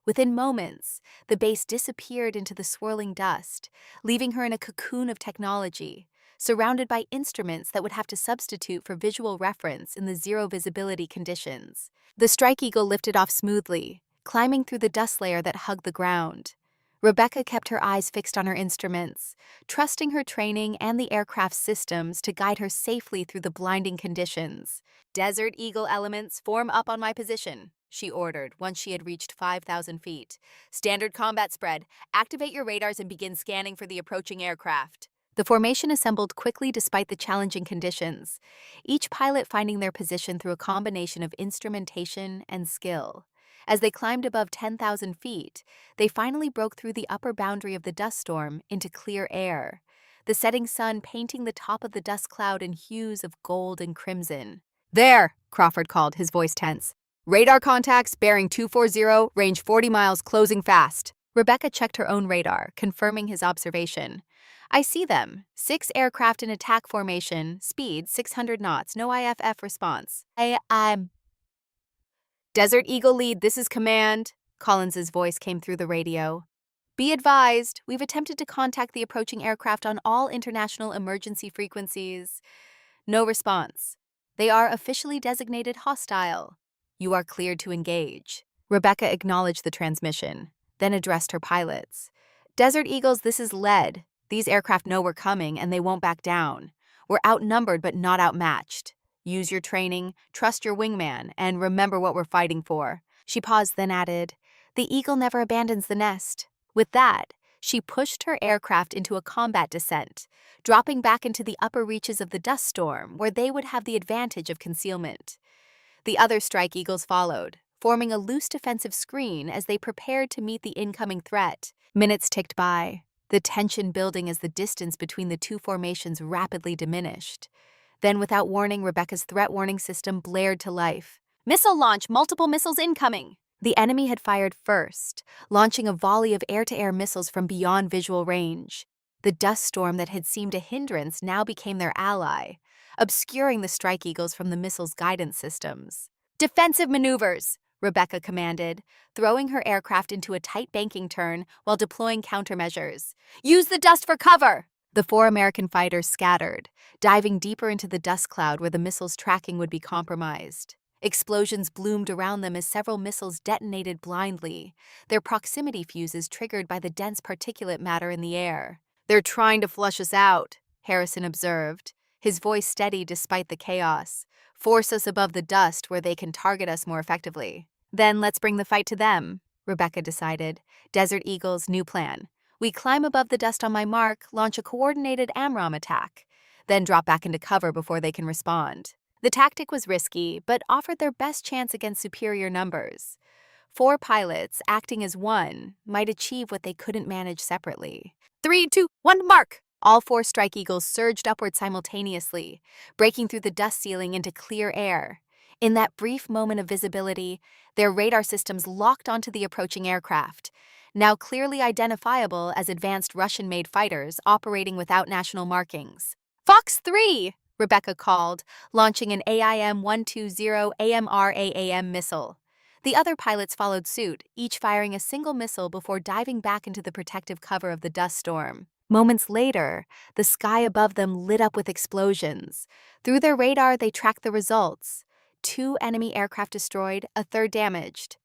Within moments, the base disappeared into the swirling dust, leaving her in a cocoon of technology, surrounded by instruments that would have to substitute for visual reference in the zero visibility conditions. The Strike Eagle lifted off smoothly, climbing through the dust layer that hugged the ground. Rebecca kept her eyes fixed on her instruments, trusting her training and the aircraft's systems to guide her safely through the blinding conditions. Desert Eagle elements, form up on my position, she ordered once she had reached 5,000 feet. Standard combat spread. Activate your radars and begin scanning for the approaching aircraft. The formation assembled quickly despite the challenging conditions, each pilot finding their position through a combination of instrumentation and skill. As they climbed above 10,000 feet, they finally broke through the upper boundary of the dust storm into clear air, the setting sun painting the top of the dust cloud in hues of gold and crimson. There, Crawford called, his voice tense. Radar contacts, bearing 240, range 40 miles, closing fast. Rebecca checked her own radar, confirming his observation. I see them. 6 aircraft in attack formation, speed 600 knots, no IFF response. I'm... Desert Eagle lead, this is command. Collins's voice came through the radio. Be advised, we've attempted to contact the approaching aircraft on all international emergency frequencies. No response. They are officially designated hostile. You are cleared to engage. Rebecca acknowledged the transmission, then addressed her pilots. Desert Eagles, this is lead. These aircraft know we're coming and they won't back down. We're outnumbered but not outmatched. Use your training, trust your wingman, and remember what we're fighting for. She paused, then added, the eagle never abandons the nest. With that, she pushed her aircraft into a combat descent, dropping back into the upper reaches of the dust storm where they would have the advantage of concealment. The other Strike Eagles followed, forming a loose defensive screen as they prepared to meet the incoming threat. Minutes ticked by, the tension building as the distance between the two formations rapidly diminished. Then, without warning, Rebecca's threat warning system blared to life. Missile launch, multiple missiles incoming! The enemy had fired first, launching a volley of air-to-air missiles from beyond visual range. The dust storm that had seemed a hindrance now became their ally, obscuring the Strike Eagles from the missiles' guidance systems. Defensive maneuvers, Rebecca commanded, throwing her aircraft into a tight banking turn while deploying countermeasures. Use the dust for cover! The 4 American fighters scattered, diving deeper into the dust cloud where the missiles' tracking would be compromised. Explosions bloomed around them as several missiles detonated blindly, their proximity fuses triggered by the dense particulate matter in the air. They're trying to flush us out, Harrison observed, his voice steady despite the chaos. Force us above the dust where they can target us more effectively. Then let's bring the fight to them, Rebecca decided. Desert Eagle's new plan. We climb above the dust on my mark, launch a coordinated AMRAAM attack, then drop back into cover before they can respond. The tactic was risky, but offered their best chance against superior numbers. 4 pilots, acting as one, might achieve what they couldn't manage separately. 3, 2, 1, mark! All 4 Strike Eagles surged upward simultaneously, breaking through the dust ceiling into clear air. In that brief moment of visibility, their radar systems locked onto the approaching aircraft, now clearly identifiable as advanced Russian-made fighters operating without national markings. Fox 3! Rebecca called, launching an AIM-120 AMRAAM missile. The other pilots followed suit, each firing a single missile before diving back into the protective cover of the dust storm. Moments later, the sky above them lit up with explosions. Through their radar, they tracked the results. 2 enemy aircraft destroyed, a 3rd damaged.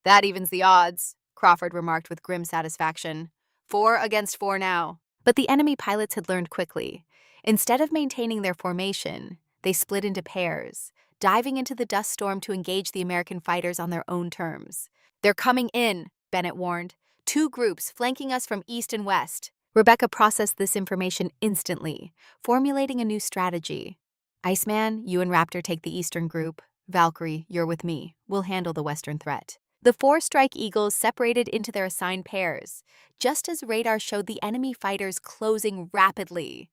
That evens the odds, Crawford remarked with grim satisfaction. 4 against 4 now. But the enemy pilots had learned quickly. Instead of maintaining their formation, they split into pairs, diving into the dust storm to engage the American fighters on their own terms. They're coming in, Bennett warned. 2 groups flanking us from east and west. Rebecca processed this information instantly, formulating a new strategy. Iceman, you and Raptor take the eastern group. Valkyrie, you're with me. We'll handle the western threat. The four Strike Eagles separated into their assigned pairs, just as radar showed the enemy fighters closing rapidly.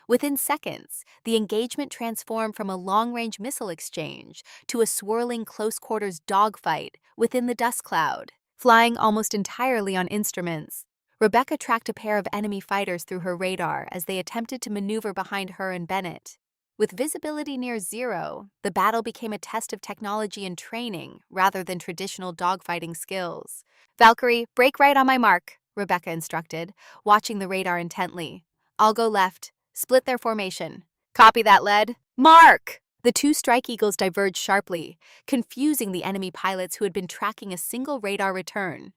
Within seconds, the engagement transformed from a long-range missile exchange to a swirling close-quarters dogfight within the dust cloud. Flying almost entirely on instruments, Rebecca tracked a pair of enemy fighters through her radar as they attempted to maneuver behind her and Bennett. With visibility near zero, the battle became a test of technology and training rather than traditional dogfighting skills. Valkyrie, break right on my mark, Rebecca instructed, watching the radar intently. I'll go left. Split their formation. Copy that, lead. Mark! The two Strike Eagles diverged sharply, confusing the enemy pilots who had been tracking a single radar return.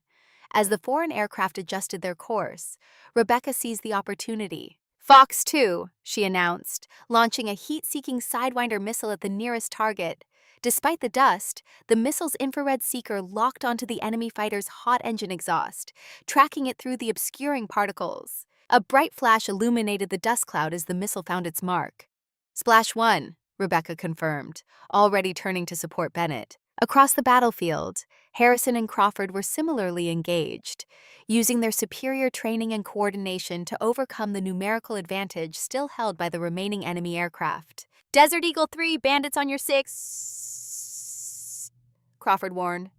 As the foreign aircraft adjusted their course, Rebecca seized the opportunity. Fox 2, she announced, launching a heat-seeking Sidewinder missile at the nearest target. Despite the dust, the missile's infrared seeker locked onto the enemy fighter's hot engine exhaust, tracking it through the obscuring particles. A bright flash illuminated the dust cloud as the missile found its mark. Splash 1, Rebecca confirmed, already turning to support Bennett. Across the battlefield, Harrison and Crawford were similarly engaged, using their superior training and coordination to overcome the numerical advantage still held by the remaining enemy aircraft. Desert Eagle 3, bandits on your 6, Crawford warned.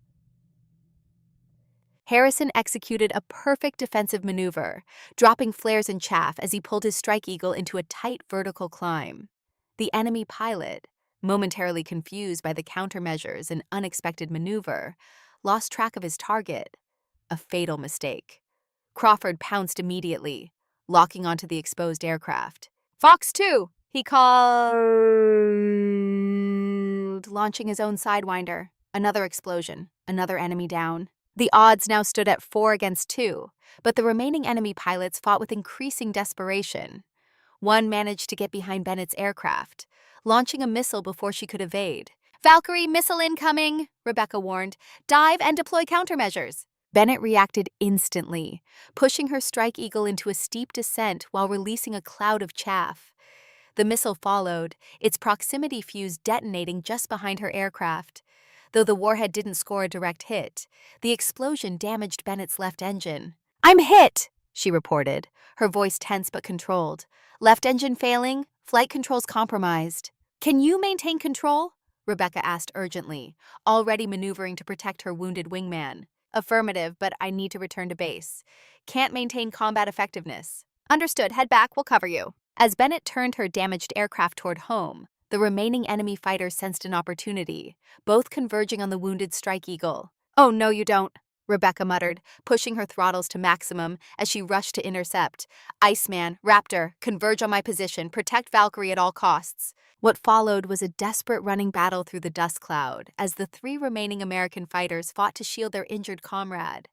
Harrison executed a perfect defensive maneuver, dropping flares and chaff as he pulled his Strike Eagle into a tight vertical climb. The enemy pilot, momentarily confused by the countermeasures and unexpected maneuver, lost track of his target. A fatal mistake. Crawford pounced immediately, locking onto the exposed aircraft. Fox 2, he called, launching his own Sidewinder. Another explosion, another enemy down. The odds now stood at 4 against 2, but the remaining enemy pilots fought with increasing desperation. One managed to get behind Bennett's aircraft, launching a missile before she could evade. Valkyrie, missile incoming, Rebecca warned. Dive and deploy countermeasures. Bennett reacted instantly, pushing her Strike Eagle into a steep descent while releasing a cloud of chaff. The missile followed, its proximity fuse detonating just behind her aircraft. Though the warhead didn't score a direct hit, the explosion damaged Bennett's left engine. I'm hit, she reported, her voice tense but controlled. Left engine failing, flight controls compromised. Can you maintain control? Rebecca asked urgently, already maneuvering to protect her wounded wingman. Affirmative, but I need to return to base. Can't maintain combat effectiveness. Understood, head back, we'll cover you. As Bennett turned her damaged aircraft toward home, the remaining enemy fighters sensed an opportunity, both converging on the wounded Strike Eagle. Oh, no, you don't, Rebecca muttered, pushing her throttles to maximum as she rushed to intercept. Iceman, Raptor, converge on my position, protect Valkyrie at all costs. What followed was a desperate running battle through the dust cloud as the 3 remaining American fighters fought to shield their injured comrade.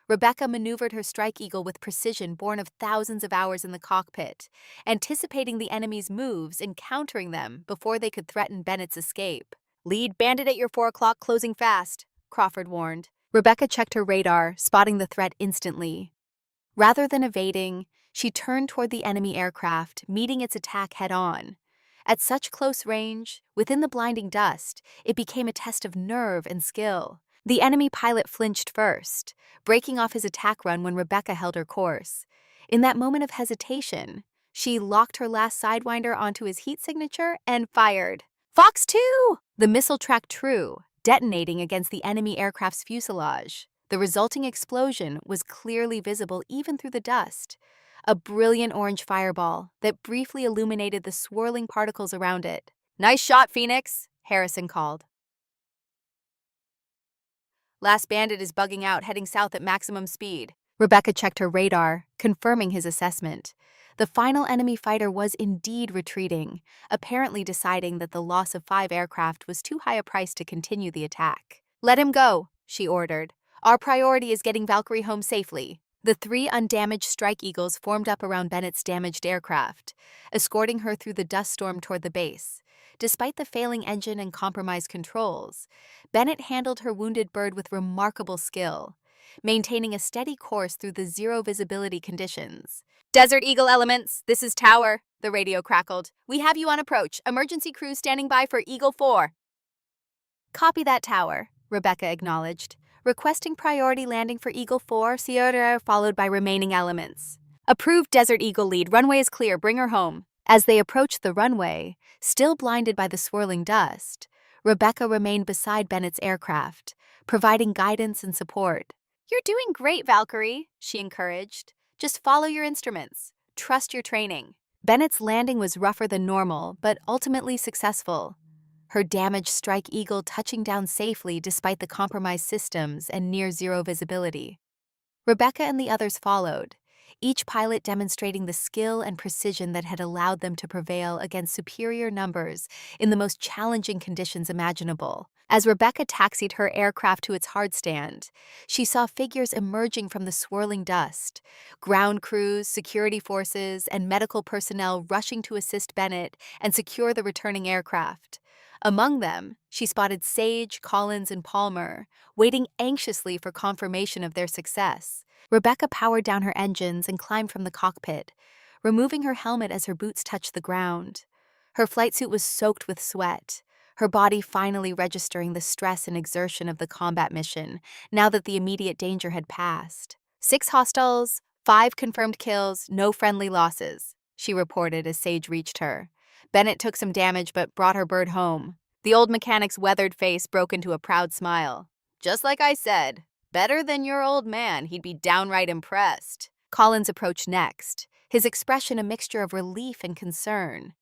Rebecca maneuvered her Strike Eagle with precision born of thousands of hours in the cockpit, anticipating the enemy's moves and countering them before they could threaten Bennett's escape. Lead bandit at your 4 o'clock, closing fast, Crawford warned. Rebecca checked her radar, spotting the threat instantly. Rather than evading, she turned toward the enemy aircraft, meeting its attack head-on. At such close range, within the blinding dust, it became a test of nerve and skill. The enemy pilot flinched first, breaking off his attack run when Rebecca held her course. In that moment of hesitation, she locked her last Sidewinder onto his heat signature and fired. Fox 2! The missile tracked true, detonating against the enemy aircraft's fuselage. The resulting explosion was clearly visible even through the dust. A brilliant orange fireball that briefly illuminated the swirling particles around it. Nice shot, Phoenix, Harrison called. Last bandit is bugging out, heading south at maximum speed. Rebecca checked her radar, confirming his assessment. The final enemy fighter was indeed retreating, apparently deciding that the loss of 5 aircraft was too high a price to continue the attack. Let him go, she ordered. Our priority is getting Valkyrie home safely. The 3 undamaged Strike Eagles formed up around Bennett's damaged aircraft, escorting her through the dust storm toward the base. Despite the failing engine and compromised controls, Bennett handled her wounded bird with remarkable skill, maintaining a steady course through the zero visibility conditions. Desert Eagle elements, this is Tower. the radio crackled. "We have you on approach. Emergency crew standing by for Eagle 4. "Copy that, tower," Rebecca acknowledged, requesting priority landing for Eagle 4, Sierra, followed by remaining elements. "Approved, Desert Eagle lead. Runway is clear. Bring her home." As they approached the runway, still blinded by the swirling dust, Rebecca remained beside Bennett's aircraft, providing guidance and support. "You're doing great, Valkyrie," she encouraged. "Just follow your instruments. Trust your training." Bennett's landing was rougher than normal, but ultimately successful. Her damaged Strike Eagle touching down safely despite the compromised systems and near-zero visibility. Rebecca and the others followed, each pilot demonstrating the skill and precision that had allowed them to prevail against superior numbers in the most challenging conditions imaginable. As Rebecca taxied her aircraft to its hard stand, she saw figures emerging from the swirling dust, ground crews, security forces, and medical personnel rushing to assist Bennett and secure the returning aircraft. Among them, she spotted Sage, Collins, and Palmer, waiting anxiously for confirmation of their success. Rebecca powered down her engines and climbed from the cockpit, removing her helmet as her boots touched the ground. Her flight suit was soaked with sweat, her body finally registering the stress and exertion of the combat mission, now that the immediate danger had passed. 6 hostiles, 5 confirmed kills, no friendly losses, she reported as Sage reached her. Bennett took some damage but brought her bird home. The old mechanic's weathered face broke into a proud smile. "Just like I said, better than your old man. He'd be downright impressed." Collins approached next, his expression a mixture of relief and concern.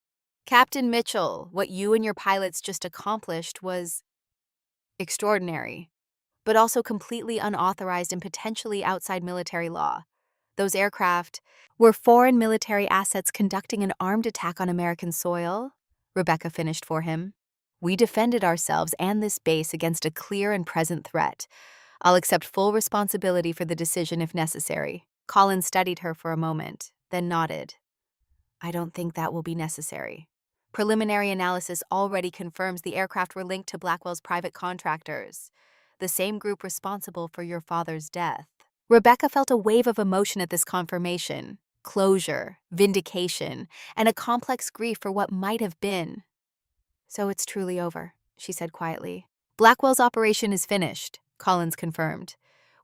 "Captain Mitchell, what you and your pilots just accomplished was extraordinary, but also completely unauthorized and potentially outside military law. Those aircraft were foreign military assets conducting an armed attack on American soil," Rebecca finished for him. "We defended ourselves and this base against a clear and present threat. I'll accept full responsibility for the decision if necessary." Collins studied her for a moment, then nodded. "I don't think that will be necessary. Preliminary analysis already confirms the aircraft were linked to Blackwell's private contractors, the same group responsible for your father's death." Rebecca felt a wave of emotion at this confirmation, closure, vindication, and a complex grief for what might have been. "So it's truly over," she said quietly. "Blackwell's operation is finished," Collins confirmed.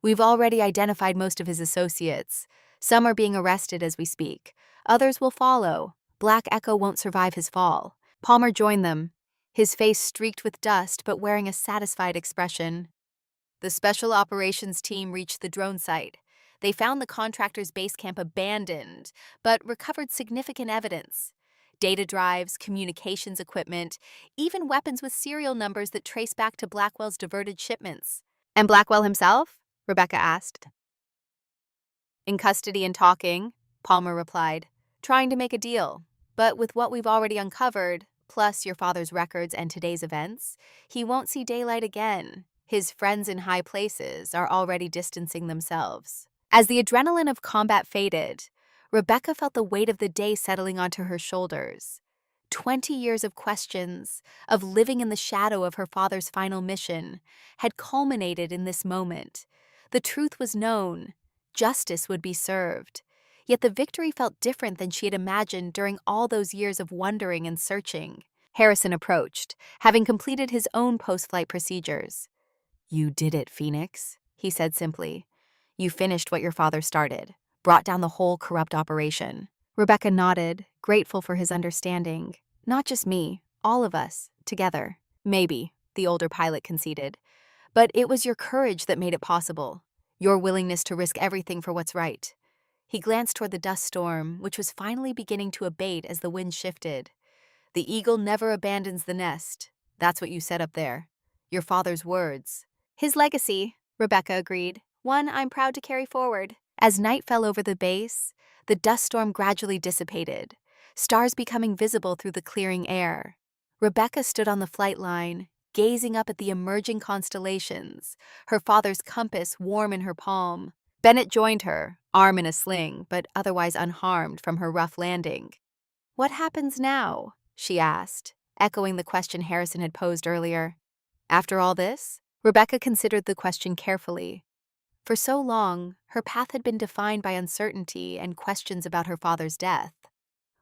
"We've already identified most of his associates. Some are being arrested as we speak. Others will follow. Black Echo won't survive his fall." Palmer joined them, his face streaked with dust but wearing a satisfied expression. "The special operations team reached the drone site. They found the contractors' base camp abandoned, but recovered significant evidence. Data drives, communications equipment, even weapons with serial numbers that trace back to Blackwell's diverted shipments." "And Blackwell himself?" Rebecca asked. "In custody and talking," Palmer replied, "trying to make a deal. But with what we've already uncovered, plus your father's records and today's events, he won't see daylight again. His friends in high places are already distancing themselves." As the adrenaline of combat faded, Rebecca felt the weight of the day settling onto her shoulders. 20 years of questions, of living in the shadow of her father's final mission, had culminated in this moment. The truth was known. Justice would be served. Yet the victory felt different than she had imagined during all those years of wondering and searching. Harrison approached, having completed his own post-flight procedures. "You did it, Phoenix," he said simply. "You finished what your father started, brought down the whole corrupt operation." Rebecca nodded, grateful for his understanding. "Not just me, all of us, together." "Maybe," the older pilot conceded. "But it was your courage that made it possible. Your willingness to risk everything for what's right." He glanced toward the dust storm, which was finally beginning to abate as the wind shifted. "The eagle never abandons the nest. That's what you said up there. Your father's words." "His legacy," Rebecca agreed. "One I'm proud to carry forward." As night fell over the base, the dust storm gradually dissipated, stars becoming visible through the clearing air. Rebecca stood on the flight line, gazing up at the emerging constellations, her father's compass warm in her palm. Bennett joined her, arm in a sling, but otherwise unharmed from her rough landing. "What happens now?" she asked, echoing the question Harrison had posed earlier. After all this? Rebecca considered the question carefully. For so long, her path had been defined by uncertainty and questions about her father's death.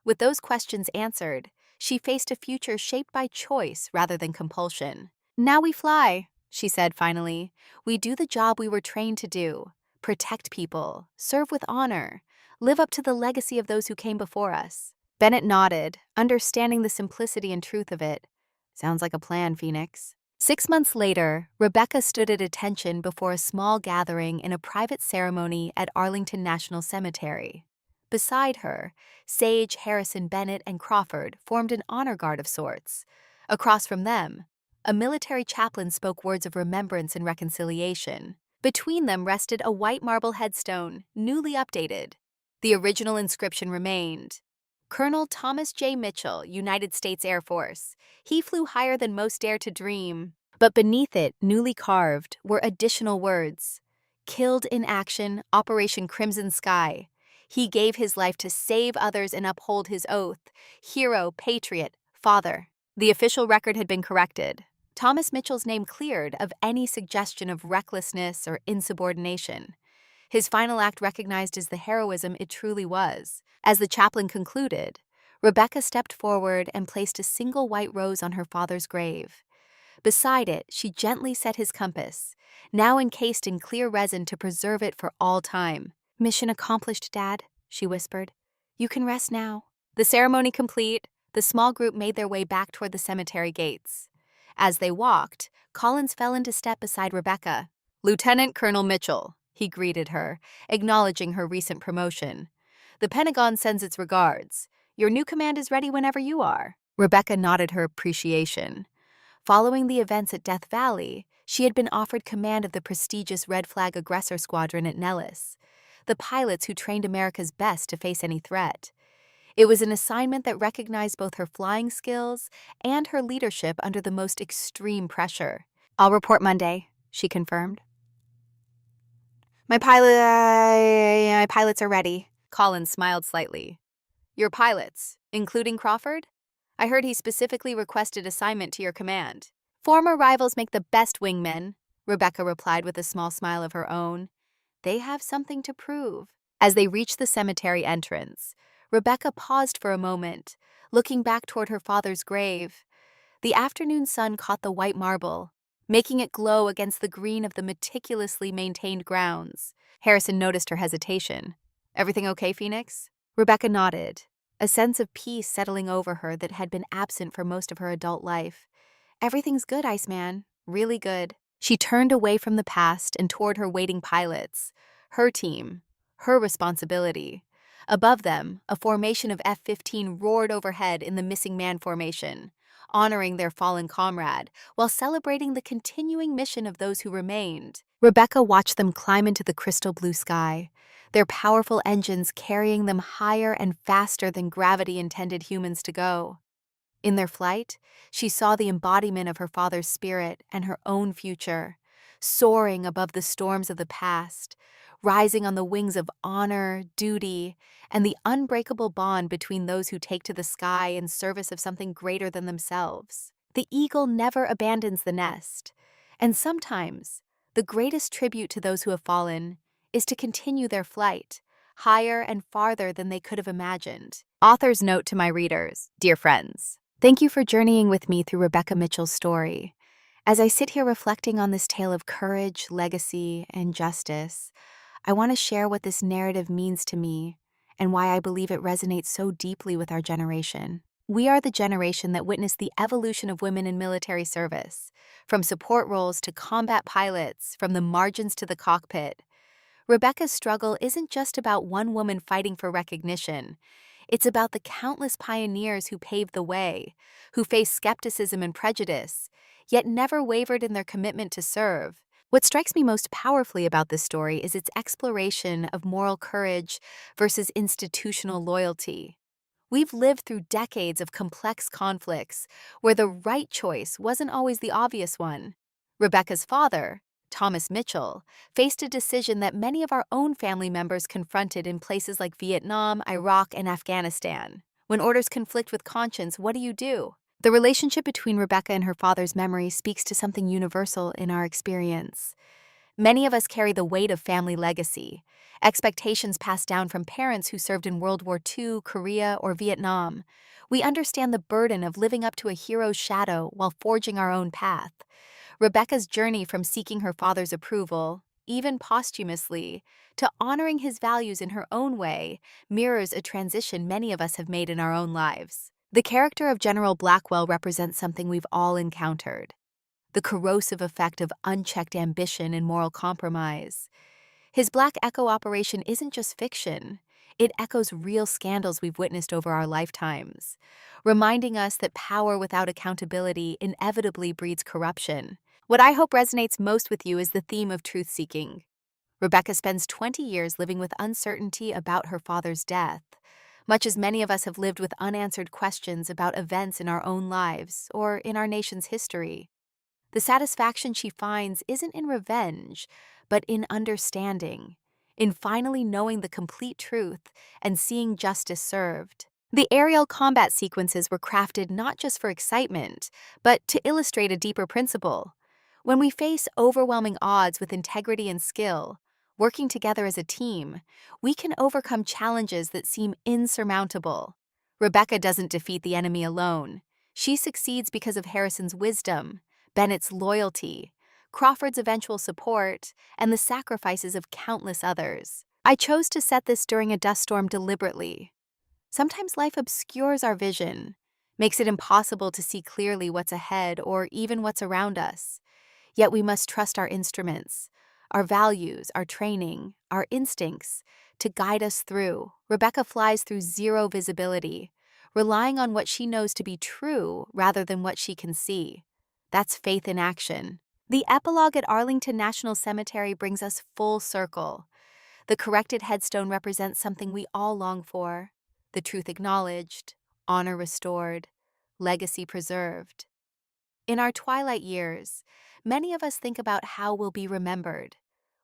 With those questions answered, she faced a future shaped by choice rather than compulsion. "Now we fly," she said finally. "We do the job we were trained to do. Protect people, serve with honor, live up to the legacy of those who came before us." Bennett nodded, understanding the simplicity and truth of it. "Sounds like a plan, Phoenix." 6 months later, Rebecca stood at attention before a small gathering in a private ceremony at Arlington National Cemetery. Beside her, Sage, Harrison, Bennett, and Crawford formed an honor guard of sorts. Across from them, a military chaplain spoke words of remembrance and reconciliation. Between them rested a white marble headstone, newly updated. The original inscription remained. Colonel Thomas J. Mitchell, United States Air Force. He flew higher than most dare to dream. But beneath it, newly carved, were additional words. Killed in action, Operation Crimson Sky. He gave his life to save others and uphold his oath. Hero, patriot, father. The official record had been corrected. Thomas Mitchell's name cleared of any suggestion of recklessness or insubordination. His final act recognized as the heroism it truly was. As the chaplain concluded, Rebecca stepped forward and placed a single white rose on her father's grave. Beside it, she gently set his compass, now encased in clear resin to preserve it for all time. "Mission accomplished, Dad," she whispered. "You can rest now." The ceremony complete, the small group made their way back toward the cemetery gates. As they walked, Collins fell into step beside Rebecca. "Lieutenant Colonel Mitchell," he greeted her, acknowledging her recent promotion. "The Pentagon sends its regards. Your new command is ready whenever you are." Rebecca nodded her appreciation. Following the events at Death Valley, she had been offered command of the prestigious Red Flag Aggressor Squadron at Nellis, the pilots who trained America's best to face any threat. It was an assignment that recognized both her flying skills and her leadership under the most extreme pressure. "I'll report Monday," she confirmed. My pilots are ready." Collins smiled slightly. "Your pilots, including Crawford? I heard he specifically requested assignment to your command." "Former rivals make the best wingmen," Rebecca replied with a small smile of her own. "They have something to prove." As they reached the cemetery entrance, Rebecca paused for a moment, looking back toward her father's grave. The afternoon sun caught the white marble, making it glow against the green of the meticulously maintained grounds. Harrison noticed her hesitation. "Everything okay, Phoenix?" Rebecca nodded, a sense of peace settling over her that had been absent for most of her adult life. "Everything's good, Iceman. Really good." She turned away from the past and toward her waiting pilots. Her team, her responsibility. Above them, a formation of F-15 roared overhead in the missing man formation, honoring their fallen comrade while celebrating the continuing mission of those who remained. Rebecca watched them climb into the crystal blue sky, their powerful engines carrying them higher and faster than gravity intended humans to go. In their flight, she saw the embodiment of her father's spirit and her own future, soaring above the storms of the past, rising on the wings of honor, duty, and the unbreakable bond between those who take to the sky in service of something greater than themselves. The eagle never abandons the nest, and sometimes the greatest tribute to those who have fallen is to continue their flight, higher and farther than they could have imagined. Author's note to my readers, dear friends. Thank you for journeying with me through Rebecca Mitchell's story. As I sit here reflecting on this tale of courage, legacy, and justice, I want to share what this narrative means to me and why I believe it resonates so deeply with our generation. We are the generation that witnessed the evolution of women in military service, from support roles to combat pilots, from the margins to the cockpit. Rebecca's struggle isn't just about one woman fighting for recognition. It's about the countless pioneers who paved the way, who faced skepticism and prejudice, yet never wavered in their commitment to serve. What strikes me most powerfully about this story is its exploration of moral courage versus institutional loyalty. We've lived through decades of complex conflicts where the right choice wasn't always the obvious one. Rebecca's father, Thomas Mitchell, faced a decision that many of our own family members confronted in places like Vietnam, Iraq, and Afghanistan. When orders conflict with conscience, what do? The relationship between Rebecca and her father's memory speaks to something universal in our experience. Many of us carry the weight of family legacy, expectations passed down from parents who served in World War II, Korea, or Vietnam. We understand the burden of living up to a hero's shadow while forging our own path. Rebecca's journey from seeking her father's approval, even posthumously, to honoring his values in her own way, mirrors a transition many of us have made in our own lives. The character of General Blackwell represents something we've all encountered: the corrosive effect of unchecked ambition and moral compromise. His Black Echo operation isn't just fiction. It echoes real scandals we've witnessed over our lifetimes, reminding us that power without accountability inevitably breeds corruption. What I hope resonates most with you is the theme of truth-seeking. Rebecca spends 20 years living with uncertainty about her father's death, much as many of us have lived with unanswered questions about events in our own lives or in our nation's history. The satisfaction she finds isn't in revenge, but in understanding, in finally knowing the complete truth and seeing justice served. The aerial combat sequences were crafted not just for excitement, but to illustrate a deeper principle. When we face overwhelming odds with integrity and skill, working together as a team, we can overcome challenges that seem insurmountable. Rebecca doesn't defeat the enemy alone. She succeeds because of Harrison's wisdom, Bennett's loyalty, Crawford's eventual support, and the sacrifices of countless others. I chose to set this during a dust storm deliberately. Sometimes life obscures our vision, makes it impossible to see clearly what's ahead or even what's around us. Yet we must trust our instruments, our values, our training, our instincts to guide us through. Rebecca flies through zero visibility, relying on what she knows to be true rather than what she can see. That's faith in action. The epilogue at Arlington National Cemetery brings us full circle. The corrected headstone represents something we all long for: the truth acknowledged, honor restored, legacy preserved. In our twilight years, many of us think about how we'll be remembered,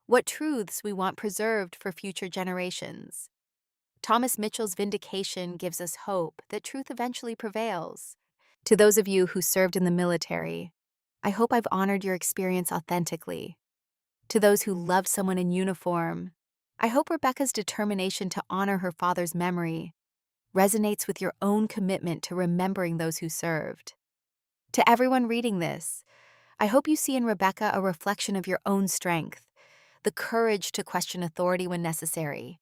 what truths we want preserved for future generations. Thomas Mitchell's vindication gives us hope that truth eventually prevails. To those of you who served in the military, I hope I've honored your experience authentically. To those who loved someone in uniform, I hope Rebecca's determination to honor her father's memory resonates with your own commitment to remembering those who served. To everyone reading this, I hope you see in Rebecca a reflection of your own strength, the courage to question authority when necessary,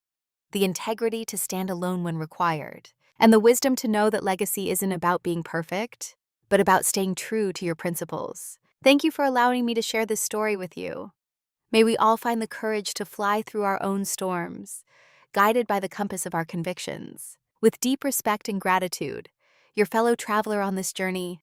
the integrity to stand alone when required, and the wisdom to know that legacy isn't about being perfect, but about staying true to your principles. Thank you for allowing me to share this story with you. May we all find the courage to fly through our own storms, guided by the compass of our convictions. With deep respect and gratitude, your fellow traveler on this journey,